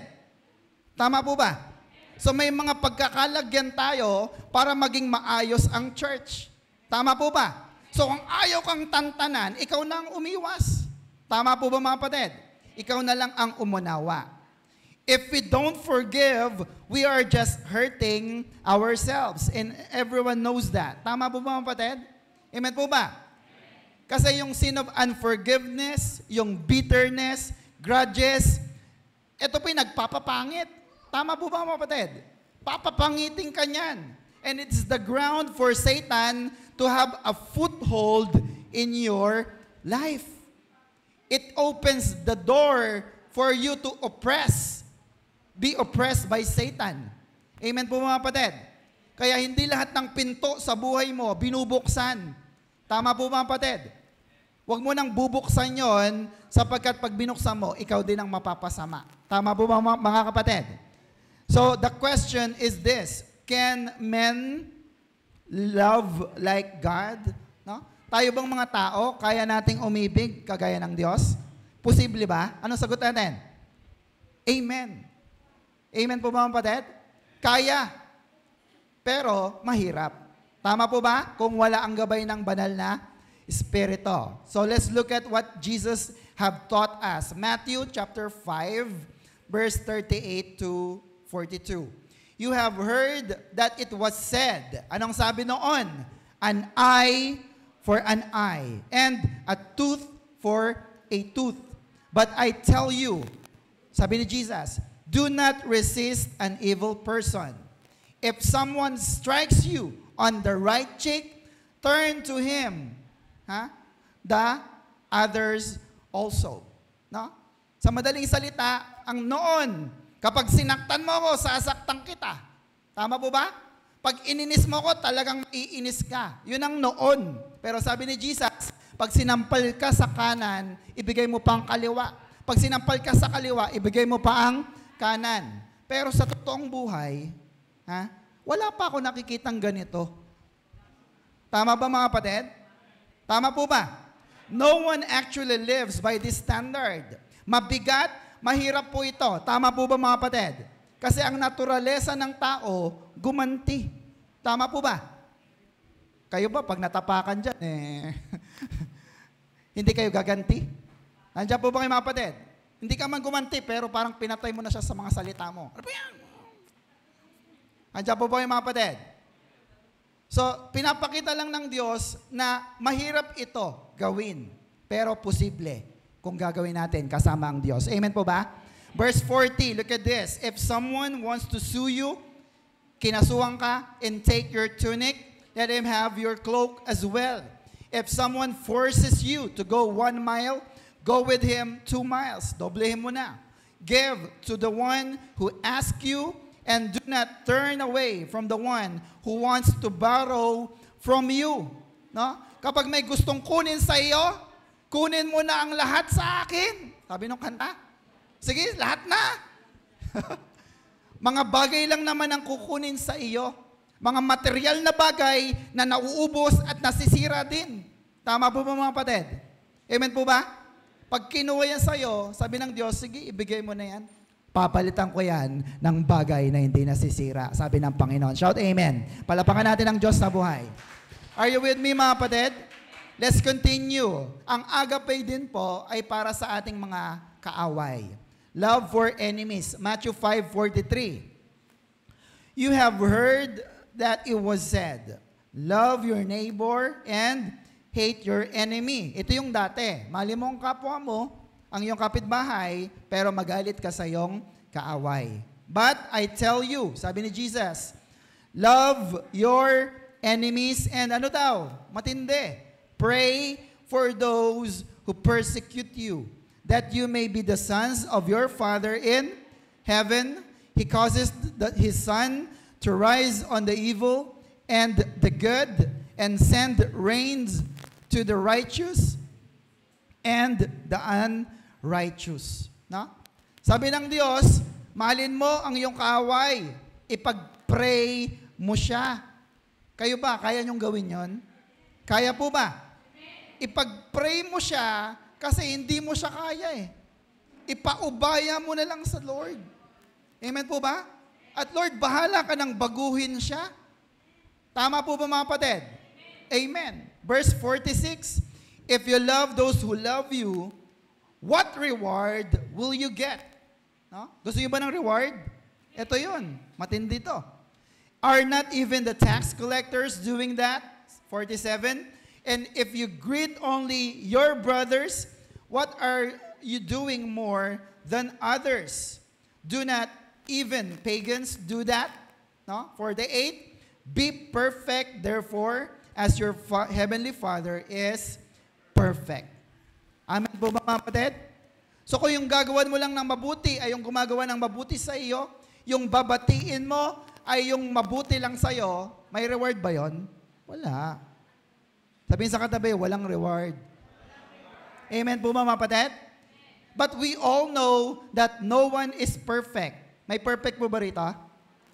Tama po ba? So may mga pagkakalagyan tayo para maging maayos ang church. Tama po ba? So kung ayaw kang tantanan, ikaw na ang umiwas. Tama po ba mga kapatid? Ikaw na lang ang umunawa. If we don't forgive, we are just hurting ourselves. And everyone knows that. Tama po ba mga kapatid? Amen po ba? Kasi yung sin of unforgiveness, yung bitterness, grudges, ito po yung nagpapapangit. Tama po ba mga kapatid? Papapangitin ka niyan. And it's the ground for Satan to have a foothold in your life. It opens the door for you to be oppressed by Satan. Amen po mga kapatid? Kaya hindi lahat ng pinto sa buhay mo binubuksan. Tama po mga kapatid? Huwag mo nang bubuksan yon sapagkat pag binuksan mo, ikaw din ang mapapasama. Tama po mga kapatid? So the question is this, can men love like God? No? Tayo bang mga tao, kaya nating umibig kagaya ng Diyos? Posible ba? Anong sagot natin? Amen. Amen po ba mga kapatid? Kaya. Pero mahirap. Tama po ba? Kung wala ang gabay ng banal na Espiritu. So let's look at what Jesus have taught us. Matthew chapter 5, verse 38 to 42. You have heard that it was said. Anong sabi noon? An eye for an eye, and a tooth for a tooth. But I tell you, sabi ni Jesus, do not resist an evil person. If someone strikes you on the right cheek, turn to him the others also. No? Sa madaling salita, ang noon, kapag sinaktan mo ako, sasaktan kita. Tama po ba? Pag ininis mo ko, talagang iinis ka. Yun ang noon. Pero sabi ni Jesus, pag sinampal ka sa kanan, ibigay mo pa ang kaliwa. Pag sinampal ka sa kaliwa, ibigay mo pa ang kanan. Pero sa totoong buhay, wala pa ako nakikitang ganito. Tama ba mga kapatid? Tama po ba? No one actually lives by this standard. Mabigat, mahirap po ito. Tama po ba mga kapatid? Kasi ang naturalesa ng tao, gumanti. Tama po ba? Kayo ba, pag natapakan dyan, hindi kayo gaganti? Nandiyan po ba kayo mga kapatid? Hindi ka man gumanti, pero parang pinatay mo na siya sa mga salita mo. Ano ba yan? Nandiyan po ba kayo mga kapatid? So, pinapakita lang ng Diyos na mahirap ito gawin, pero posible kung gagawin natin kasama ang Diyos. Amen po ba? Verse 40, look at this. If someone wants to sue you, kinasuhan ka, and take your tunic, let him have your cloak as well. If someone forces you to go 1 mile, go with him 2 miles. Doblehin mo na. Give to the one who asks you, and do not turn away from the one who wants to borrow from you. No? Kapag may gustong kunin sa iyo, kunin mo na ang lahat sa akin. Sabi nung kanta. Sige, lahat na. Mga bagay lang naman ang kukunin sa iyo. Mga material na bagay na nauubos at nasisira din. Tama po ba mga kapatid? Amen po ba? Pag kinuha yan sa iyo, sabi ng Diyos, sige, ibigay mo na yan. Papalitan ko yan ng bagay na hindi nasisira. Sabi ng Panginoon. Shout amen. Palapakan natin ang Diyos na buhay. Are you with me mga kapatid? Let's continue. Ang agape din po ay para sa ating mga kaaway. Love for enemies. Matthew 5:43. You have heard that it was said, love your neighbor and hate your enemy. Ito yung dati. Mali mo ang kapwa mo, ang iyong kapitbahay, pero magalit ka sa iyong kaaway. But I tell you, sabi ni Jesus, love your enemies and ano daw? Matindi. Pray for those who persecute you, that you may be the sons of your Father in heaven. He causes His sun to rise on the evil and the good, and send rains to the righteous and the unrighteous. No? Sabi ng Diyos, mahalin mo ang iyong kaaway, ipag-pray mo siya. Kayo ba, kaya niyong gawin yon? Kaya po ba? Ipag-pray mo siya kasi hindi mo siya kaya eh. Ipaubaya mo na lang sa Lord. Amen po ba? At Lord, bahala ka nang baguhin siya. Tama po ba mga kapatid? Amen. Verse 46, if you love those who love you, what reward will you get? No? Gusto niyo ba ng reward? Ito yun. Matindi to. Are not even the tax collectors doing that? 47. And if you greet only your brothers, what are you doing more than others? Do not even pagans do that? No? 48. Be perfect, therefore, as your heavenly Father is perfect. Amen po ba mga kapatid? So kung yung gagawan mo lang ng mabuti ay yung gumagawa ng mabuti sa iyo, yung babatiin mo ay yung mabuti lang sa iyo, may reward ba yon? Wala. Sabihin sa katabi, walang reward. Amen po mga kapatid? But we all know that no one is perfect. May perfect po ba rito?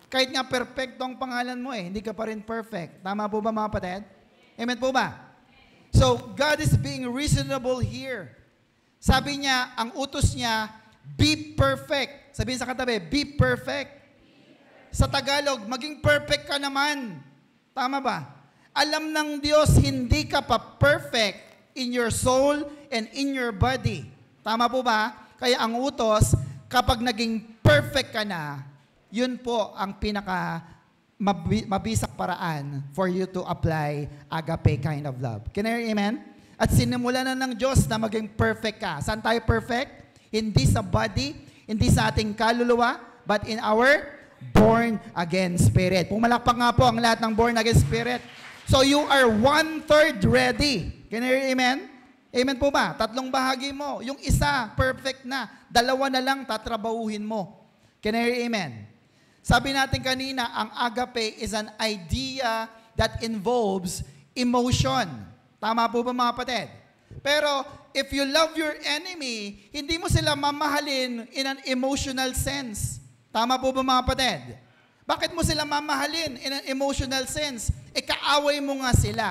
Kahit nga perfecto ang pangalan mo hindi ka pa rin perfect. Tama po ba mga kapatid? Amen po ba? So, God is being reasonable here. Sabi niya, ang utos niya, be perfect. Sabihin sa katabi, be perfect. Sa Tagalog, maging perfect ka naman. Tama ba? Alam ng Diyos, hindi ka pa perfect in your soul and in your body. Tama po ba? Kaya ang utos, kapag naging perfect ka na, yun po ang pinaka mabisang paraan for you to apply agape kind of love. Can I hear amen? At sinimula na ng Diyos na maging perfect ka. Saan tayo perfect? Hindi sa body, hindi sa ating kaluluwa, but in our born-again spirit. Pumalakpak nga po ang lahat ng born-again spirit. So you are 1/3 ready. Can I hear amen? Amen po ba? 3 bahagi mo. Yung isa, perfect na. 2 na lang, tatrabahuhin mo. Can I hear amen? Sabi natin kanina, ang agape is an idea that involves emotion. Tama po ba mga kapatid? Pero if you love your enemy, hindi mo sila mamahalin in an emotional sense. Tama po ba mga kapatid? Bakit mo sila mamahalin in an emotional sense? Kaaway mo nga sila.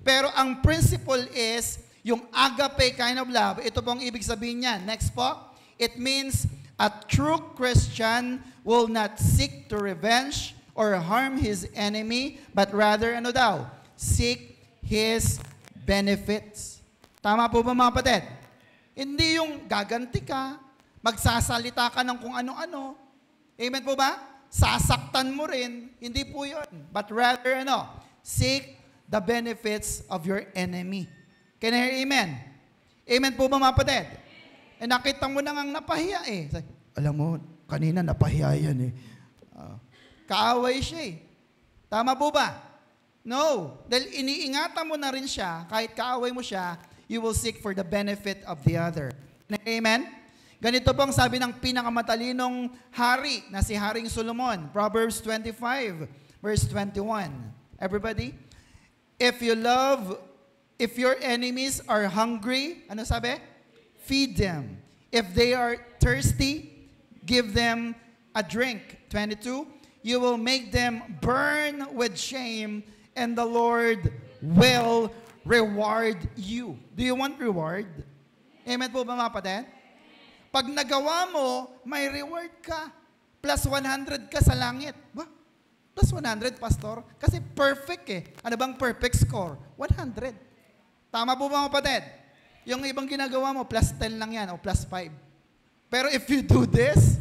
Pero ang principle is, yung agape kind of love, ito pong ibig sabihin niya. Next po, it means a true Christian will not seek to revenge or harm his enemy, but rather, ano daw? Seek his benefits. Tama po ba mga kapatid? Hindi yung gaganti ka, magsasalita ka ng kung ano-ano. Amen po ba? Sasaktan mo rin. Hindi po yun. But rather, seek the benefits of your enemy. Can I hear amen? Amen po ba mga kapatid? Nakita mo na ngang napahiya eh. Alam mo, kanina napahiya yan eh. Kaaway siya eh. Tama po ba? No. Dahil iniingatan mo na rin siya, kahit kaaway mo siya, you will seek for the benefit of the other. Amen? Ganito pong sabi ng pinakamatalinong hari na si Haring Solomon. Proverbs 25, verse 21. Everybody? If your enemies are hungry, ano sabi? Feed them. If they are thirsty, give them a drink. 22. You will make them burn with shame, and the Lord will reward you. Do you want reward? Amen po ba mga kapatid? Pag nagawa mo, may reward ka. Plus 100 ka sa langit. Ba? Plus 100, pastor? Kasi perfect eh. Ano bang perfect score? 100. Tama po ba mga kapatid? Yung ibang ginagawa mo, plus 10 lang yan o plus 5. Pero if you do this,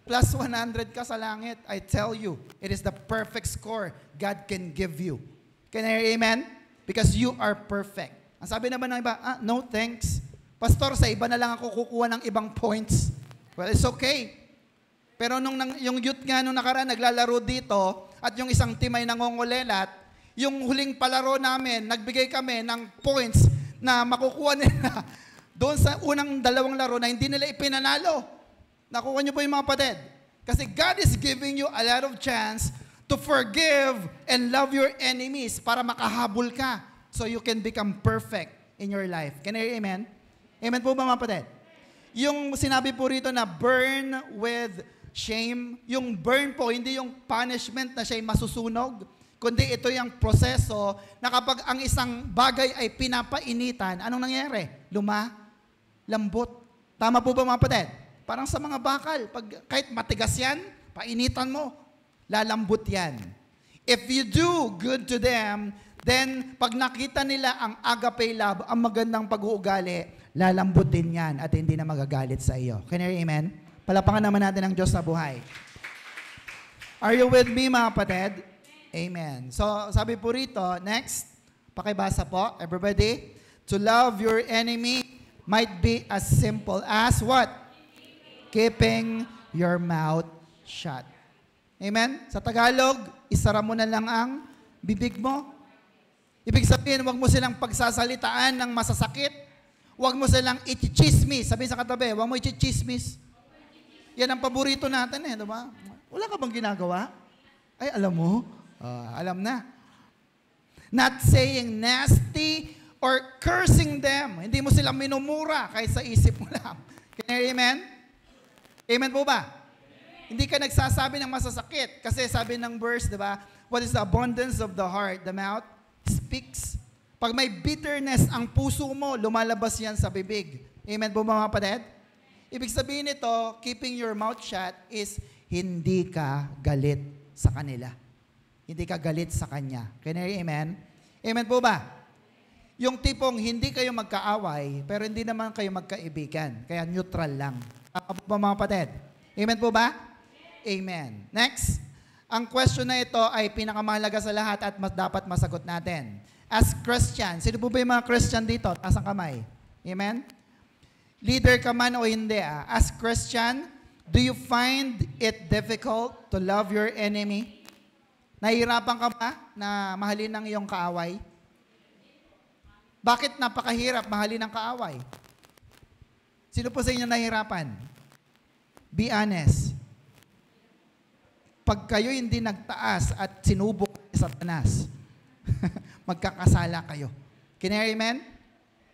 plus 100 ka sa langit, I tell you, it is the perfect score God can give you. Can I hear amen? Because you are perfect. Ang sabi naman ng iba, no thanks. Pastor, sa iba na lang ako kukuha ng ibang points. Well, it's okay. Pero yung youth nga nung nakaraan, naglalaro dito, at yung isang team ay nangongulelat, yung huling palaro namin, nagbigay kami ng points na makukuha nila doon sa unang 2 laro na hindi nila ipinanalo. Nakuha niyo po yung mga kapatid. Kasi God is giving you a lot of chance to forgive and love your enemies para makahabol ka so you can become perfect in your life. Can I hear amen? Amen po ba mga kapatid? Yung sinabi po rito na burn with shame, yung burn po, hindi yung punishment na siya'y masusunog, kundi ito yung proseso na kapag ang isang bagay ay pinapainitan, anong nangyayari? Lambot. Tama po ba mga kapatid? Parang sa mga bakal, kahit matigas yan, painitan mo, lalambot yan. If you do good to them, then pag nakita nila ang agape love, ang magandang pag-uugali, lalambutin yan at hindi na magagalit sa iyo. Can you hear amen? Palapakan naman natin ang Diyos na buhay. Are you with me mga kapatid? Amen. So sabi po rito, next, pakibasa po, everybody. To love your enemy might be as simple as what? Keeping your mouth shut. Amen? Sa Tagalog, isara mo na lang ang bibig mo. Ibig sabihin, huwag mo silang pagsasalitaan ng masasakit. Huwag mo silang i-chismis. Sabi sa katabi, huwag mo i-chismis. Yan ang paborito natin eh, diba? Wala ka bang ginagawa? Ay, alam mo? Alam na. Not saying nasty or cursing them. Hindi mo silang minumura kahit sa isip mo lang. Can you hear amen? Amen po ba? Hindi ka nagsasabi ng masasakit. Kasi sabi ng verse, di ba? What is the abundance of the heart? The mouth speaks. Pag may bitterness ang puso mo, lumalabas yan sa bibig. Amen po mga kapatid? Ibig sabihin nito, keeping your mouth shut is hindi ka galit sa kanila. Hindi ka galit sa kanya. Can you hear amen? Amen po ba? Yung tipong hindi kayo magkaaway, pero hindi naman kayo magkaibigan. Kaya neutral lang. Tama po ba mga kapatid? Amen po ba? Amen. Next, Ang question na ito ay pinakamahalaga sa lahat at dapat masagot natin. As Christian, sino po ba yung mga Christian dito? Taas ang kamay. Amen? Leader ka man o hindi, as Christian, do you find it difficult to love your enemy? Nahihirapan ka ba na mahalin ang iyong kaaway? Bakit napakahirap mahalin ang kaaway? Sino po sa inyo nahihirapan? Be honest. Pag kayo hindi nagtaas at sinubok ni Satanas, magkakasala kayo. Can you amen?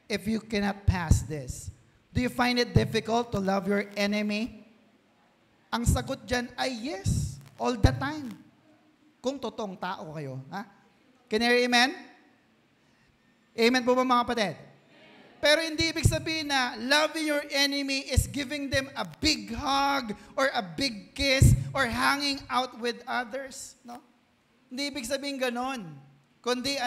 If you cannot pass this, do you find it difficult to love your enemy? Ang sagot dyan ay yes, all the time. Kung totoong tao kayo. Ha? Can you amen? Amen po ba mga kapatid? Pero hindi ibig sabihin na loving your enemy is giving them a big hug or a big kiss or hanging out with others. No? Hindi ibig sabihin ganon. Kundi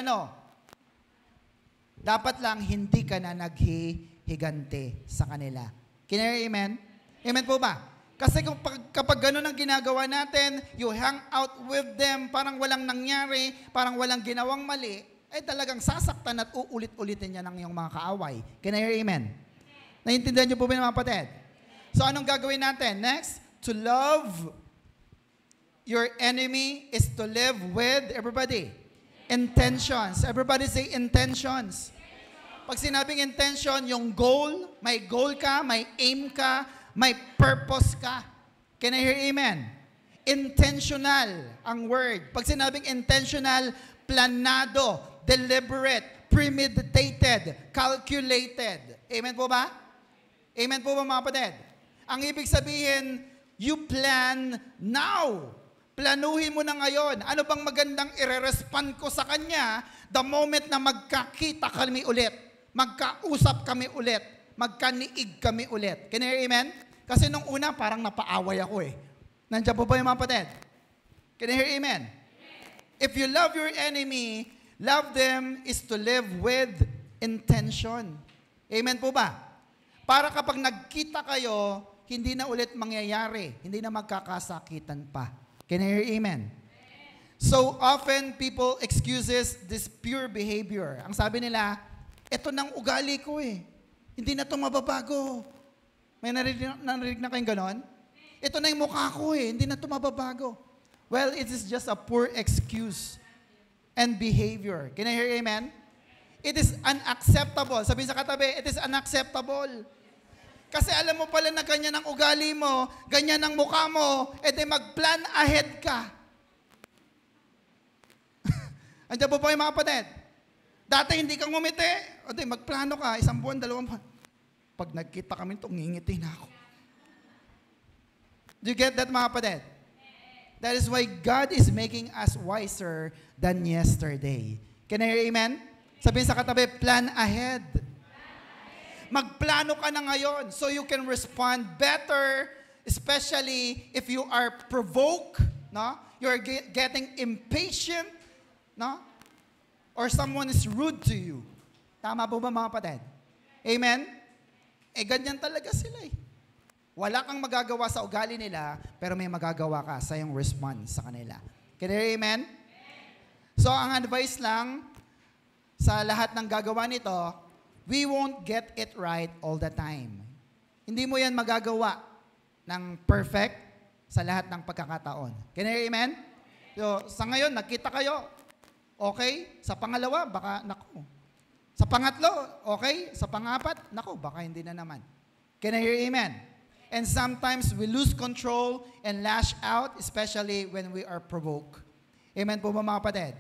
dapat lang hindi ka na naghihigante sa kanila. Can you amen? Amen po ba? Kasi kapag ganon ang ginagawa natin, you hang out with them, parang walang nangyari, parang walang ginawang mali, ay talagang sasaktan at uulit-ulitin niya ng iyong mga kaaway. Can I hear amen? Naiintindihan niyo po ba mga kapatid? So anong gagawin natin? Next, to love your enemy is to live with, everybody, intentions. Everybody say intentions. Pag sinabing intention, yung goal, may goal ka, may aim ka, may purpose ka. Can I hear amen? Intentional ang word. Pag sinabing intentional, planado, deliberate, premeditated, calculated. Amen po ba? Amen po ba mga kapatid? Ang ibig sabihin, you plan now. Planuhin mo na ngayon. Ano bang magandang ire-respond ko sa kanya the moment na magkakita kami ulit, magkausap kami ulit, magkaniig kami ulit. Can you hear amen? Kasi nung una, parang napaaway ako eh. Nandiyan po ba yung mga kapatid? Can you hear amen? If you love your enemy, love them is to live with intention. Amen po ba? Para kapag nagkita kayo, hindi na ulit mangyayari. Hindi na magkakasakitan pa. Can you hear amen? So often, people excuses this pure behavior. Ang sabi nila, ito nang ugali ko eh. Hindi na ito mababago. May narinig na kayong ganon? Ito na yung mukha ko eh. Hindi na ito mababago. Well, it is just a poor excuse and behavior. Can I hear amen? It is unacceptable. Sabi sa katabi, it is unacceptable. Kasi alam mo pala na ganyan ang ugali mo, ganyan ang mukha mo, edi mag-plan ahead ka. Andiyan po po yung mga kapatid. Dati hindi kang ngumiti, edi magplano ka, 1 buwan, 2 buwan. Pag nagkita kami, ngingiti na ako. Do you get that mga kapatid? That is why God is making us wiser than yesterday. Can I hear amen? Sabihin sa katabi, plan ahead. Magplano ka na ngayon so you can respond better, especially if you are provoked, no? You're getting impatient, no? Or someone is rude to you. Tama po ba mga kapatid? Amen? Ganyan talaga sila eh. Wala kang magagawa sa ugali nila, pero may magagawa ka sa iyong response sa kanila. Can you hear amen? So, ang advice lang sa lahat ng gagawa nito, we won't get it right all the time. Hindi mo yan magagawa ng perfect sa lahat ng pagkakataon. Can you hear amen? So, sa ngayon, nagkita kayo. Okay? Sa pangalawa, baka, naku. Sa pangatlo, okay? Sa pangapat, naku, baka hindi na naman. Can you hear amen? And sometimes we lose control and lash out, especially when we are provoked. Amen po ba mga kapatid?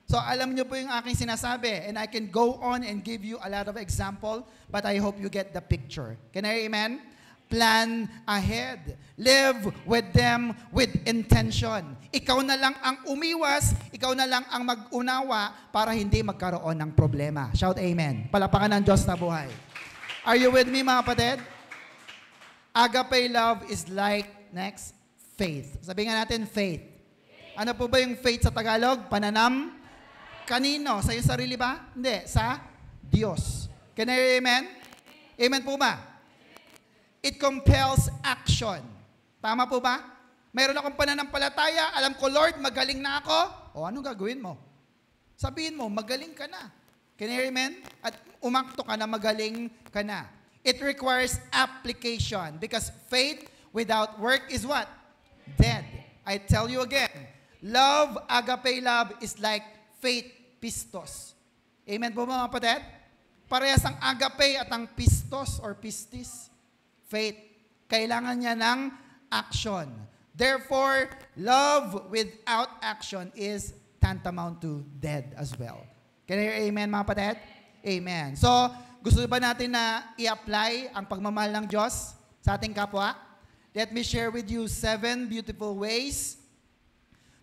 So alam niyo po yung aking sinasabi, and I can go on and give you a lot of example, but I hope you get the picture. Can I hear amen? Plan ahead. Live with them with intention. Ikaw na lang ang umiwas, ikaw na lang ang mag-unawa para hindi magkaroon ng problema. Shout amen. Palapakan ng Diyos na buhay. Are you with me mga kapatid? Agape love is like, next, faith. Sabihin nga natin, faith. Ano po ba yung faith sa Tagalog? Pananam? Kanino? Sa iyong sarili ba? Hindi, sa Diyos. Can I hear amen? Amen po ba? It compels action. Tama po ba? Mayroon akong pananampalataya, alam ko, Lord, magaling na ako. O, anong gagawin mo? Sabihin mo, magaling ka na. Can you hear, amen? At umakto ka na, magaling ka na. It requires application because faith without work is what? Dead. I tell you again, love, agape love, is like faith pistos. Amen po mga kapatid? Parehas ang agape at ang pistos or pistis. Faith. Kailangan niya ng action. Therefore, love without action is tantamount to dead as well. Can you hear amen mga kapatid? Amen. So, gusto ba natin na i-apply ang pagmamahal ng Diyos sa ating kapwa? Let me share with you 7 beautiful ways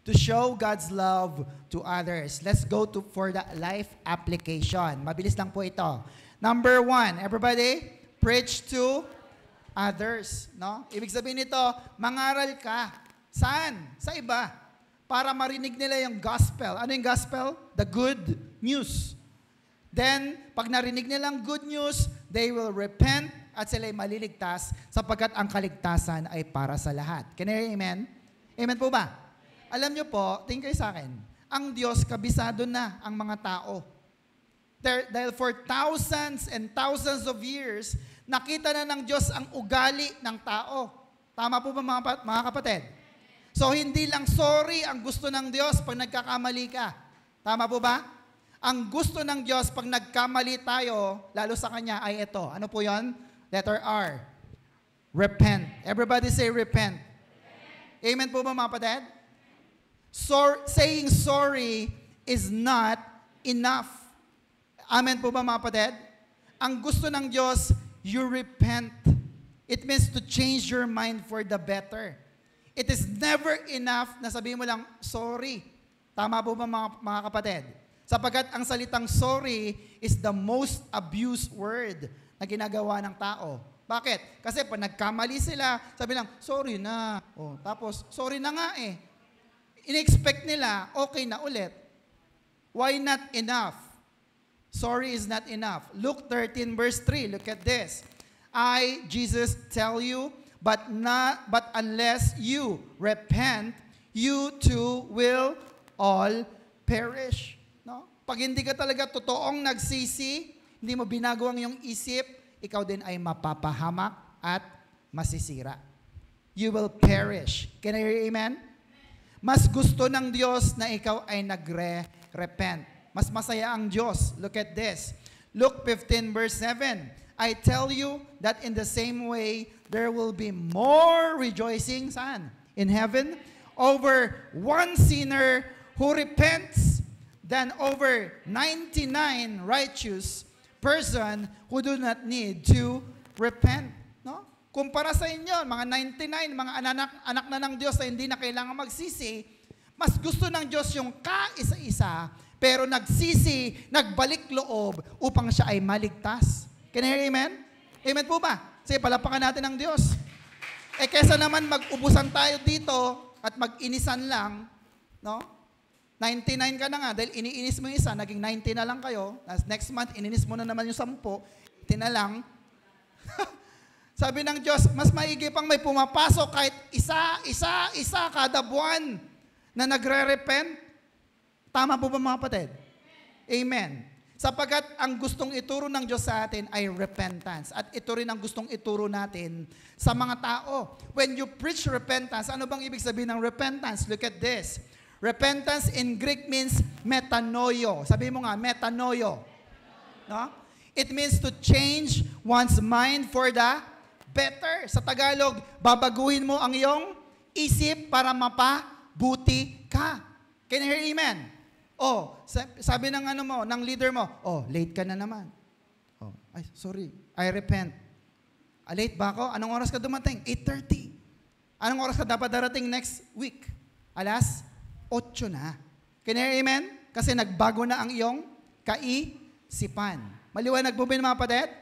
to show God's love to others. Let's go for the life application. Mabilis lang po ito. Number 1, everybody, preach to others. No? Ibig sabihin nito, mangaral ka. Saan? Sa iba. Para marinig nila yung gospel. Ano yung gospel? The good news. Then, pag narinig nilang good news, they will repent at sila'y maliligtas sapagkat ang kaligtasan ay para sa lahat. Can you hear amen? Amen po ba? Alam nyo po, tingin kayo sa akin, ang Diyos kabisado na ang mga tao. Dahil for thousands and thousands of years, nakita na ng Diyos ang ugali ng tao. Tama po ba mga kapatid? So hindi lang sorry ang gusto ng Diyos pag nagkakamali ka. Tama po ba? Ang gusto ng Diyos pag nagkamali tayo, lalo sa Kanya, ay ito. Ano po yon? Letter R. Repent. Everybody say repent. Amen po ba mga kapatid? Saying sorry is not enough. Amen po ba mga kapatid? Ang gusto ng Diyos, you repent. It means to change your mind for the better. It is never enough na sabihin mo lang, sorry. Tama po ba mga kapatid? Sapagkat ang salitang sorry is the most abused word na ginagawa ng tao. Bakit? Kasi pag nagkamali sila, sabi lang, sorry na. O, tapos, sorry na nga eh. In-expect nila, okay na ulit. Why not enough? Sorry is not enough. Luke 13 verse 3, look at this. I, Jesus, tell you, but unless you repent, you too will all perish. No? Pag hindi ka talaga totoong nagsisi, hindi mo binago ang iyong isip, ikaw din ay mapapahamak at masisira. You will perish. Can I hear amen? Mas gusto ng Diyos na ikaw ay nagre-repent. Mas masaya ang Diyos. Look at this. Luke 15 verse 7. I tell you that in the same way, there will be more rejoicing, saan? In heaven, over one sinner who repents than over 99 righteous person who do not need to repent. No? Kumpara sa inyo, mga 99, mga anak na ng Diyos na hindi na kailangan magsisi, mas gusto ng Diyos yung kaisa-isa, pero nagsisi, nagbalik loob upang siya ay maligtas. Can you hear amen? Amen po ba? Sige, palapakan natin ang Diyos. Eh, kesa naman mag-ubusan tayo dito at mag-inisan lang, no? 99 ka na nga, dahil iniinis mo yung isa, naging 90 na lang kayo. Next month, ininis mo na naman yung 10, 10 na lang. Sabi ng Diyos, mas maigi pang may pumapasok kahit isa kada buwan na nagre-repent. Tama po ba mga kapatid? Amen. Sapagkat ang gustong ituro ng Diyos sa atin ay repentance. At ito rin ang gustong ituro natin sa mga tao. When you preach repentance, ano bang ibig sabihin ng repentance? Look at this. Repentance in Greek means metanoio. Sabi mo nga, metanoio. No? It means to change one's mind for the better. Sa Tagalog, babaguhin mo ang iyong isip para mapabuti ka. Can you hear amen? Oh, sabi ng ng leader mo, oh, late ka na naman. Oh, ay, sorry, I repent. Late ba ako? Anong oras ka dumating? 8:30. Anong oras ka dapat darating next week? 8:00 na. Can you hear amen? Kasi nagbago na ang iyong kaisipan. Maliwanag po ba mga kapatid?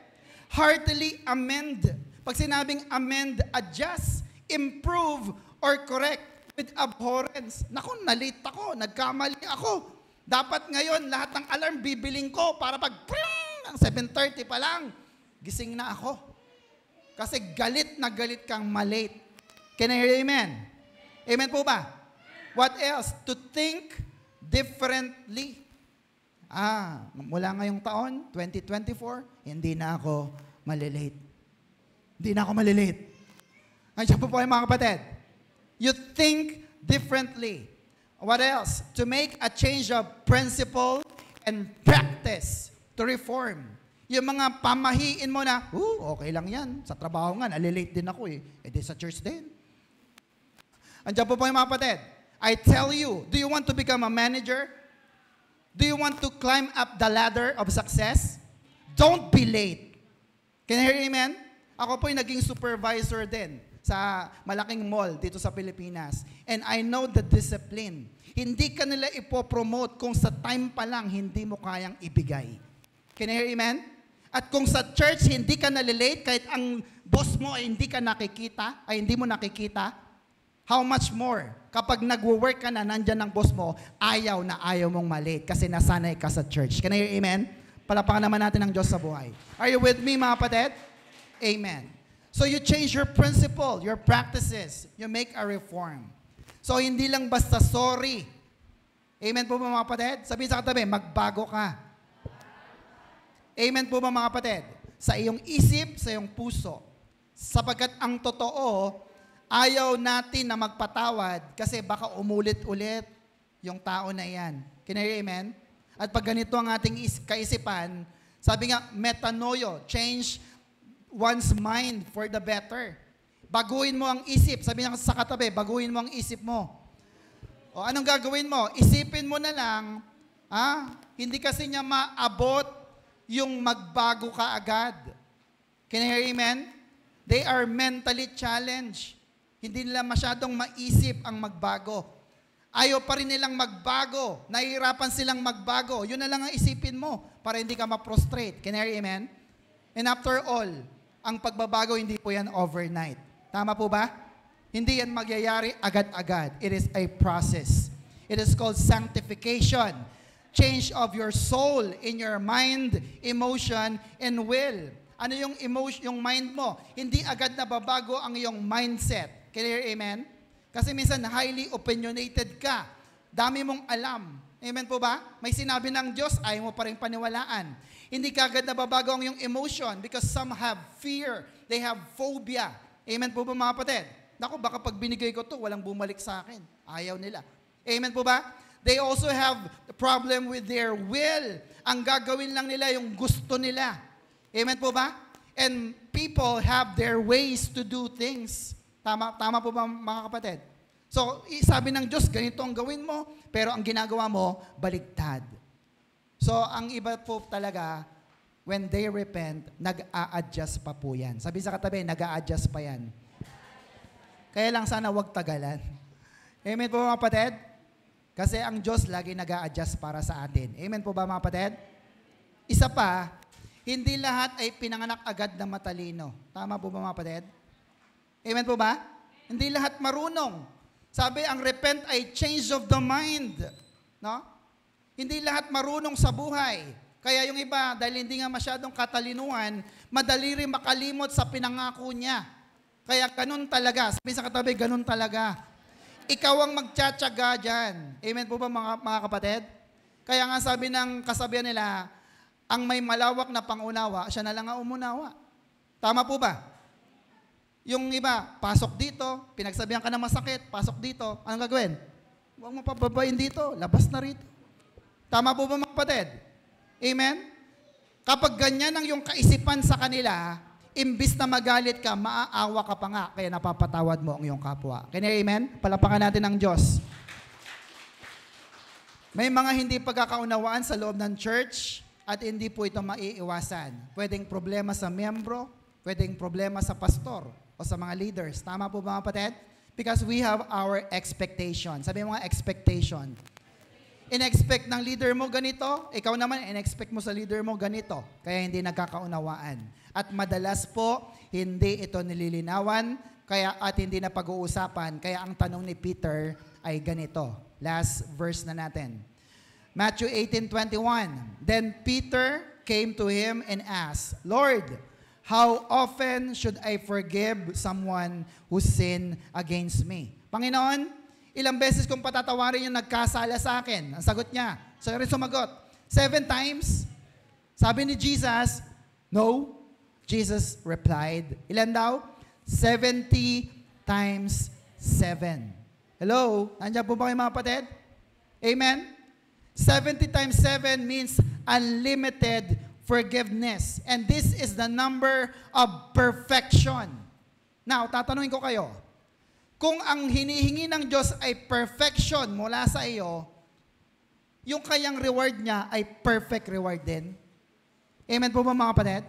Heartily amend. Pag sinabing amend, adjust, improve, or correct with abhorrence. Naku, nalate ako, nagkamali ako. Dapat ngayon, lahat ng alarm bibiling ko para pag ang 7:30 pa lang, gising na ako. Kasi galit na galit kang malate. Can I hear amen? Amen po ba? What else? To think differently. Mula ngayong taon, 2024, hindi na ako malilate. Hindi na ako malilate. Andiyan po kayo mga kapatid. You think differently. What else? To make a change of principle and practice to reform. Yung mga pamahiin mo na, okay lang yan. Sa trabaho nga, nalilate din ako eh. E di sa church din. Andiyan po yung mga kapatid. I tell you, do you want to become a manager? Do you want to climb up the ladder of success? Don't be late. Can you hear amen? Ako po yung naging supervisor din sa malaking mall dito sa Pilipinas. And I know the discipline. Hindi ka nila ipopromote kung sa time pa lang hindi mo kayang ibigay. Can you hear amen? At kung sa church hindi ka nalilate, kahit ang boss mo ay hindi mo nakikita, how much more kapag nagwo-work ka na, nandyan ang boss mo, ayaw mong malate kasi nasanay ka sa church. Can you hear amen? Palapakan naman natin ang Diyos sa buhay. Are you with me, mga kapatid? Amen. So you change your principle, your practices. You make a reform. So hindi lang basta sorry. Amen po ba mga kapatid? Sabihin sa katabi, magbago ka. Amen po ba mga kapatid? Sa iyong isip, sa iyong puso. Sapagkat ang totoo, ayaw natin na magpatawad kasi baka umulit-ulit yung tao na yan. Can you hear amen? At pag ganito ang ating kaisipan, sabi nga, metanoio, change one's mind for the better. Baguhin mo ang isip. Sabi nga sa katabi, baguhin mo ang isip mo. O anong gagawin mo? Isipin mo na lang, hindi kasi niya maabot yung magbago ka agad. Can you hear amen? They are mentally challenged. Hindi nila masyadong maisip ang magbago. Ayaw pa rin nilang magbago. Nahihirapan silang magbago. Yun na lang ang isipin mo para hindi ka ma-prostrate. Can you hear amen? And after all, ang pagbabago hindi po yan overnight. Tama po ba? Hindi yan magyayari agad-agad. It is a process. It is called sanctification. Change of your soul in your mind, emotion, and will. Ano yung emotion, yung mind mo? Hindi agad na babago ang iyong mindset. Can you hear amen? Kasi minsan highly opinionated ka. Dami mong alam. Amen po ba? May sinabi ng Diyos, ayaw mo pa rin paniwalaan. Hindi ka agad nababago ang iyong emotion because some have fear. They have phobia. Amen po ba mga kapatid? Naku, baka pag binigay ko to, walang bumalik sa akin. Ayaw nila. Amen po ba? They also have the problem with their will. Ang gagawin lang nila yung gusto nila. Amen po ba? And people have their ways to do things. Tama po ba mga kapatid? So, sabi ng Diyos, ganito ang gawin mo, pero ang ginagawa mo, baligtad. So, ang iba po talaga, when they repent, nag-a-adjust pa po yan. Sabi sa katabi, nag-a-adjust pa yan. Kaya lang sana wag tagalan. Amen po mga kapatid? Kasi ang Diyos lagi nag-a-adjust para sa atin. Amen po ba mga kapatid? Isa pa, hindi lahat ay pinanganak agad na matalino. Tama po ba mga kapatid? Amen po ba? Hindi lahat marunong. Sabi, ang repent ay change of the mind. No? Hindi lahat marunong sa buhay. Kaya yung iba, dahil hindi nga masyadong katalinuhan, madali rin makalimot sa pinangako niya. Kaya ganun talaga. Sabi sa katabi, ganun talaga. Ikaw ang magtsatsaga dyan. Amen po ba mga kapatid? Kaya nga sabi ng kasabihan nila, ang may malawak na pangunawa, siya na lang ang umunawa. Tama po ba? Yung iba, pasok dito, pinagsabihan ka na masakit, pasok dito, anong gagawin? Huwag mo pababain dito, labas na rito. Tama po ba mga kapatid? Amen? Kapag ganyan ang yung kaisipan sa kanila, imbis na magalit ka, maaawa ka pa nga, kaya napapatawad mo ang iyong kapwa. Kaya amen? Palapakan natin ang Diyos. May mga hindi pagkakaunawaan sa loob ng church at hindi po ito maiiwasan. Pwedeng problema sa miyembro, pwedeng problema sa pastor o sa mga leaders. Tama po ba mga kapatid? Because we have our expectation. Sabi mo nga, expectation. In-expect ng leader mo ganito, ikaw naman, in-expect mo sa leader mo ganito. Kaya hindi nagkakaunawaan. At madalas po, hindi ito nililinawan at hindi na pag-uusapan. Kaya ang tanong ni Peter ay ganito. Last verse na natin. Matthew 18:21. Then Peter came to him and asked, Lord, how often should I forgive someone who sinned against me? Panginoon, ilang beses kong patatawarin yung nagkasala sa akin? Ang sagot niya, sorry sumagot, 7 times. Sabi ni Jesus, no. Jesus replied, ilan daw? 70 times 7. Hello? Nandiyan po ba kayo mga kapatid? Amen? 70 times 7 means unlimited forgiveness. And this is the number of perfection. Now, tatanungin ko kayo, kung ang hinihingi ng Diyos ay perfection mula sa iyo, yung kayang reward niya ay perfect reward din. Amen po ba mga kapatid?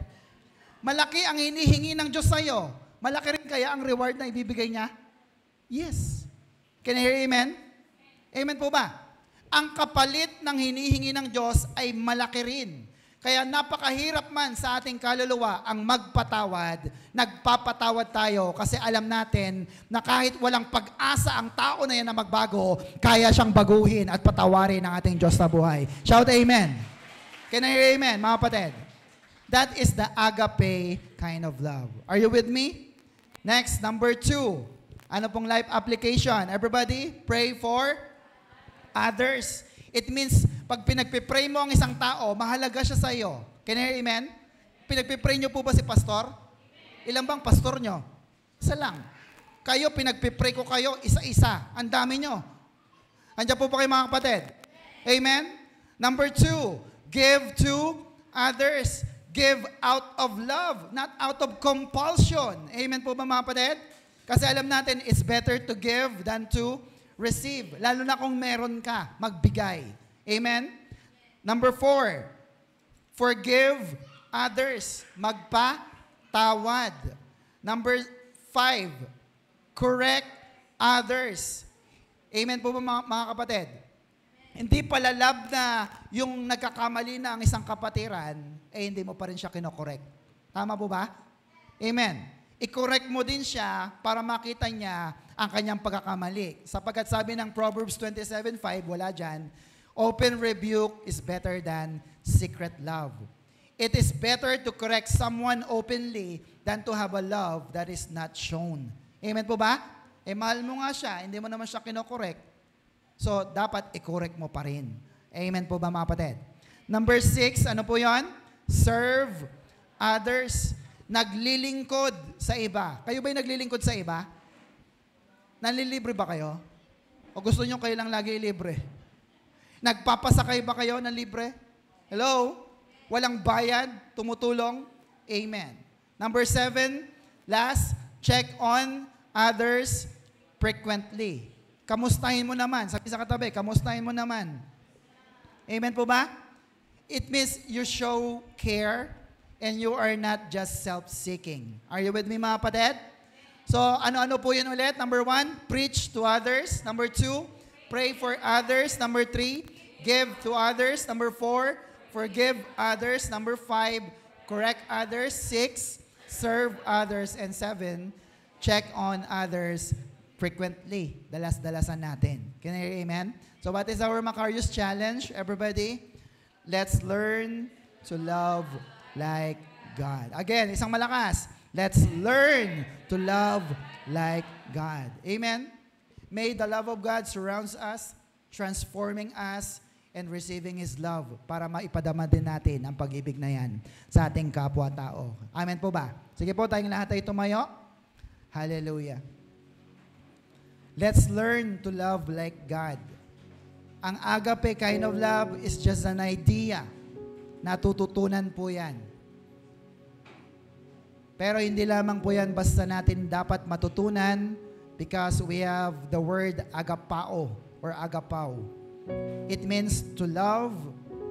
Malaki ang hinihingi ng Diyos sa iyo. Malaki rin kaya ang reward na ibibigay niya? Yes. Can you hear amen? Amen po ba? Ang kapalit ng hinihingi ng Diyos ay malaki rin. Kaya napakahirap man sa ating kaluluwa ang magpatawad, nagpapatawad tayo kasi alam natin na kahit walang pag-asa ang tao na yan na magbago, kaya siyang baguhin at patawarin ng ating Diyos na buhay. Shout amen. Can I hear amen, mga kapatid? That is the agape kind of love. Are you with me? Next, number 2. Ano pong life application? Everybody, pray for others. It means, pag pinagpipray mo ang isang tao, mahalaga siya sa iyo. Can you hear amen? Pinagpipray niyo po ba si pastor? Ilan bang pastor nyo? Isa lang. Kayo, pinagpipray ko kayo, isa-isa. Ang dami nyo. Andiyan po ba kayo mga kapatid? Amen? Number 2, give to others. Give out of love, not out of compulsion. Amen po ba mga kapatid? Kasi alam natin, it's better to give than to receive. Lalo na kung meron ka, magbigay. Amen? Number 4, forgive others. Magpatawad. Number 5, correct others. Amen po ba mga kapatid? Hindi pala love na yung nagkakamali na ang isang kapatiran, hindi mo pa rin siya kinokorek. Tama po ba? Amen. I-correct mo din siya para makita niya ang kanyang pagkakamali. Sapagkat sabi ng Proverbs 27:5, wala dyan, open rebuke is better than secret love. It is better to correct someone openly than to have a love that is not shown. Amen po ba? Mahal mo nga siya, hindi mo naman siya kinokorek. So, dapat i-correct mo pa rin. Amen po ba mga kapatid? Number 6, ano po yon? Serve others. Naglilingkod sa iba. Kayo ba'y naglilingkod sa iba? Nanlilibre ba kayo? O gusto nyo kayo lang lagi libre? Nagpapasakay ba kayo ng libre? Hello? Walang bayad? Tumutulong? Amen. Number 7, last, check on others frequently. Kamustahin mo naman. Sabi sa katabi, kamustahin mo naman. Amen po ba? It means you show care and you are not just self-seeking. Are you with me mga kapatid? So, ano-ano po yun ulit? Number 1, preach to others. Number 2, pray for others. Number 3, give to others. Number 4, forgive others. Number 5, correct others. 6, serve others. And 7, check on others frequently. Dalas-dalasan natin. Can you hear amen? So what is our Macarius challenge, everybody? Let's learn to love like God. Again, isang malakas. Let's learn to love like God. Amen? May the love of God surrounds us, transforming us, and receiving His love para maipadama din natin ang pag-ibig na yan sa ating kapwa-tao. Amen po ba? Sige po, tayong lahat ay tumayo. Hallelujah. Let's learn to love like God. Ang agape kind of love is just an idea. Natututunan po yan. Pero hindi lamang po yan basta natin dapat matutunan because we have the word agapao or agapaw. It means to love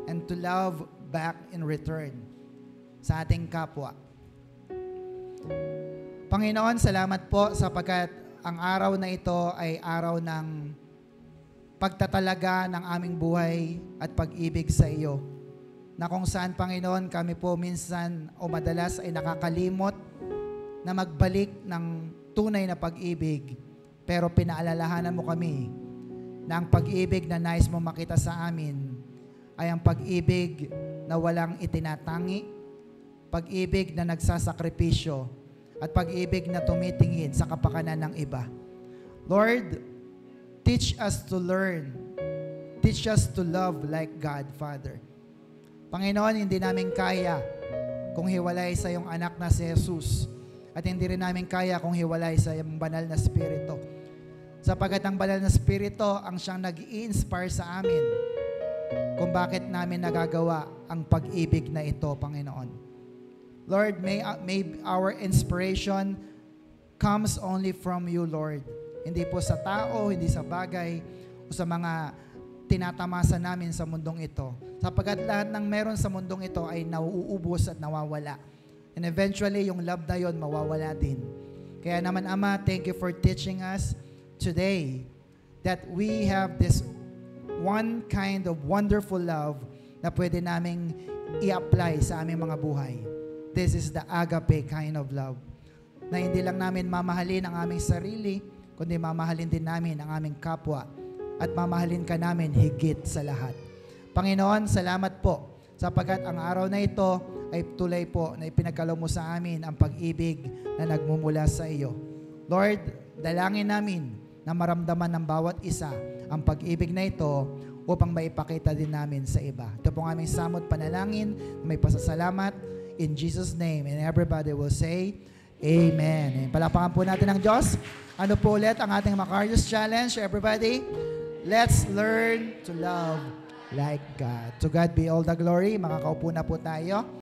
and to love back in return sa ating kapwa. Panginoon, salamat po sapagkat ang araw na ito ay araw ng pagtatalaga ng aming buhay at pag-ibig sa iyo. Na kung saan, Panginoon, kami po minsan o madalas ay nakakalimot na magbalik ng tunay na pag-ibig. Pero pinaalalahanan mo kami na ang pag-ibig na nais mo makita sa amin ay ang pag-ibig na walang itinatangi, pag-ibig na nagsasakripisyo, at pag-ibig na tumitingin sa kapakanan ng iba. Lord, teach us to learn. Teach us to love like God, Father. Panginoon, hindi namin kaya kung hiwalay sa iyong anak na si Jesus. At hindi rin namin kaya kung hiwalay sa iyong banal na Espiritu. Sapagat ang banal na Espiritu ang siyang nag-i-inspire sa amin kung bakit namin nagagawa ang pag-ibig na ito, Panginoon. Lord, may our inspiration comes only from you, Lord. Hindi po sa tao, hindi sa bagay, o sa mga tinatamasa namin sa mundong ito. Sapagat lahat ng meron sa mundong ito ay nauubos at nawawala. And eventually, yung love na yon mawawala din. Kaya naman, Ama, thank you for teaching us today that we have this one kind of wonderful love na pwede naming i-apply sa aming mga buhay. This is the agape kind of love. Na hindi lang namin mamahalin ang aming sarili, kundi mamahalin din namin ang aming kapwa at mamahalin ka namin higit sa lahat. Panginoon, salamat po sapagkat ang araw na ito ay tulay po na ipinagkaloob mo sa amin ang pag-ibig na nagmumula sa iyo. Lord, dalangin namin na maramdaman ng bawat isa ang pag-ibig na ito upang maipakita din namin sa iba. Ito pong aming samot panalangin, may pasasalamat in Jesus' name. And everybody will say, Amen. Palapakan po natin ang Diyos. Ano po ulit ang ating Macarius Challenge? Everybody, let's learn to love like God. To God be all the glory. Makakaupo na po tayo.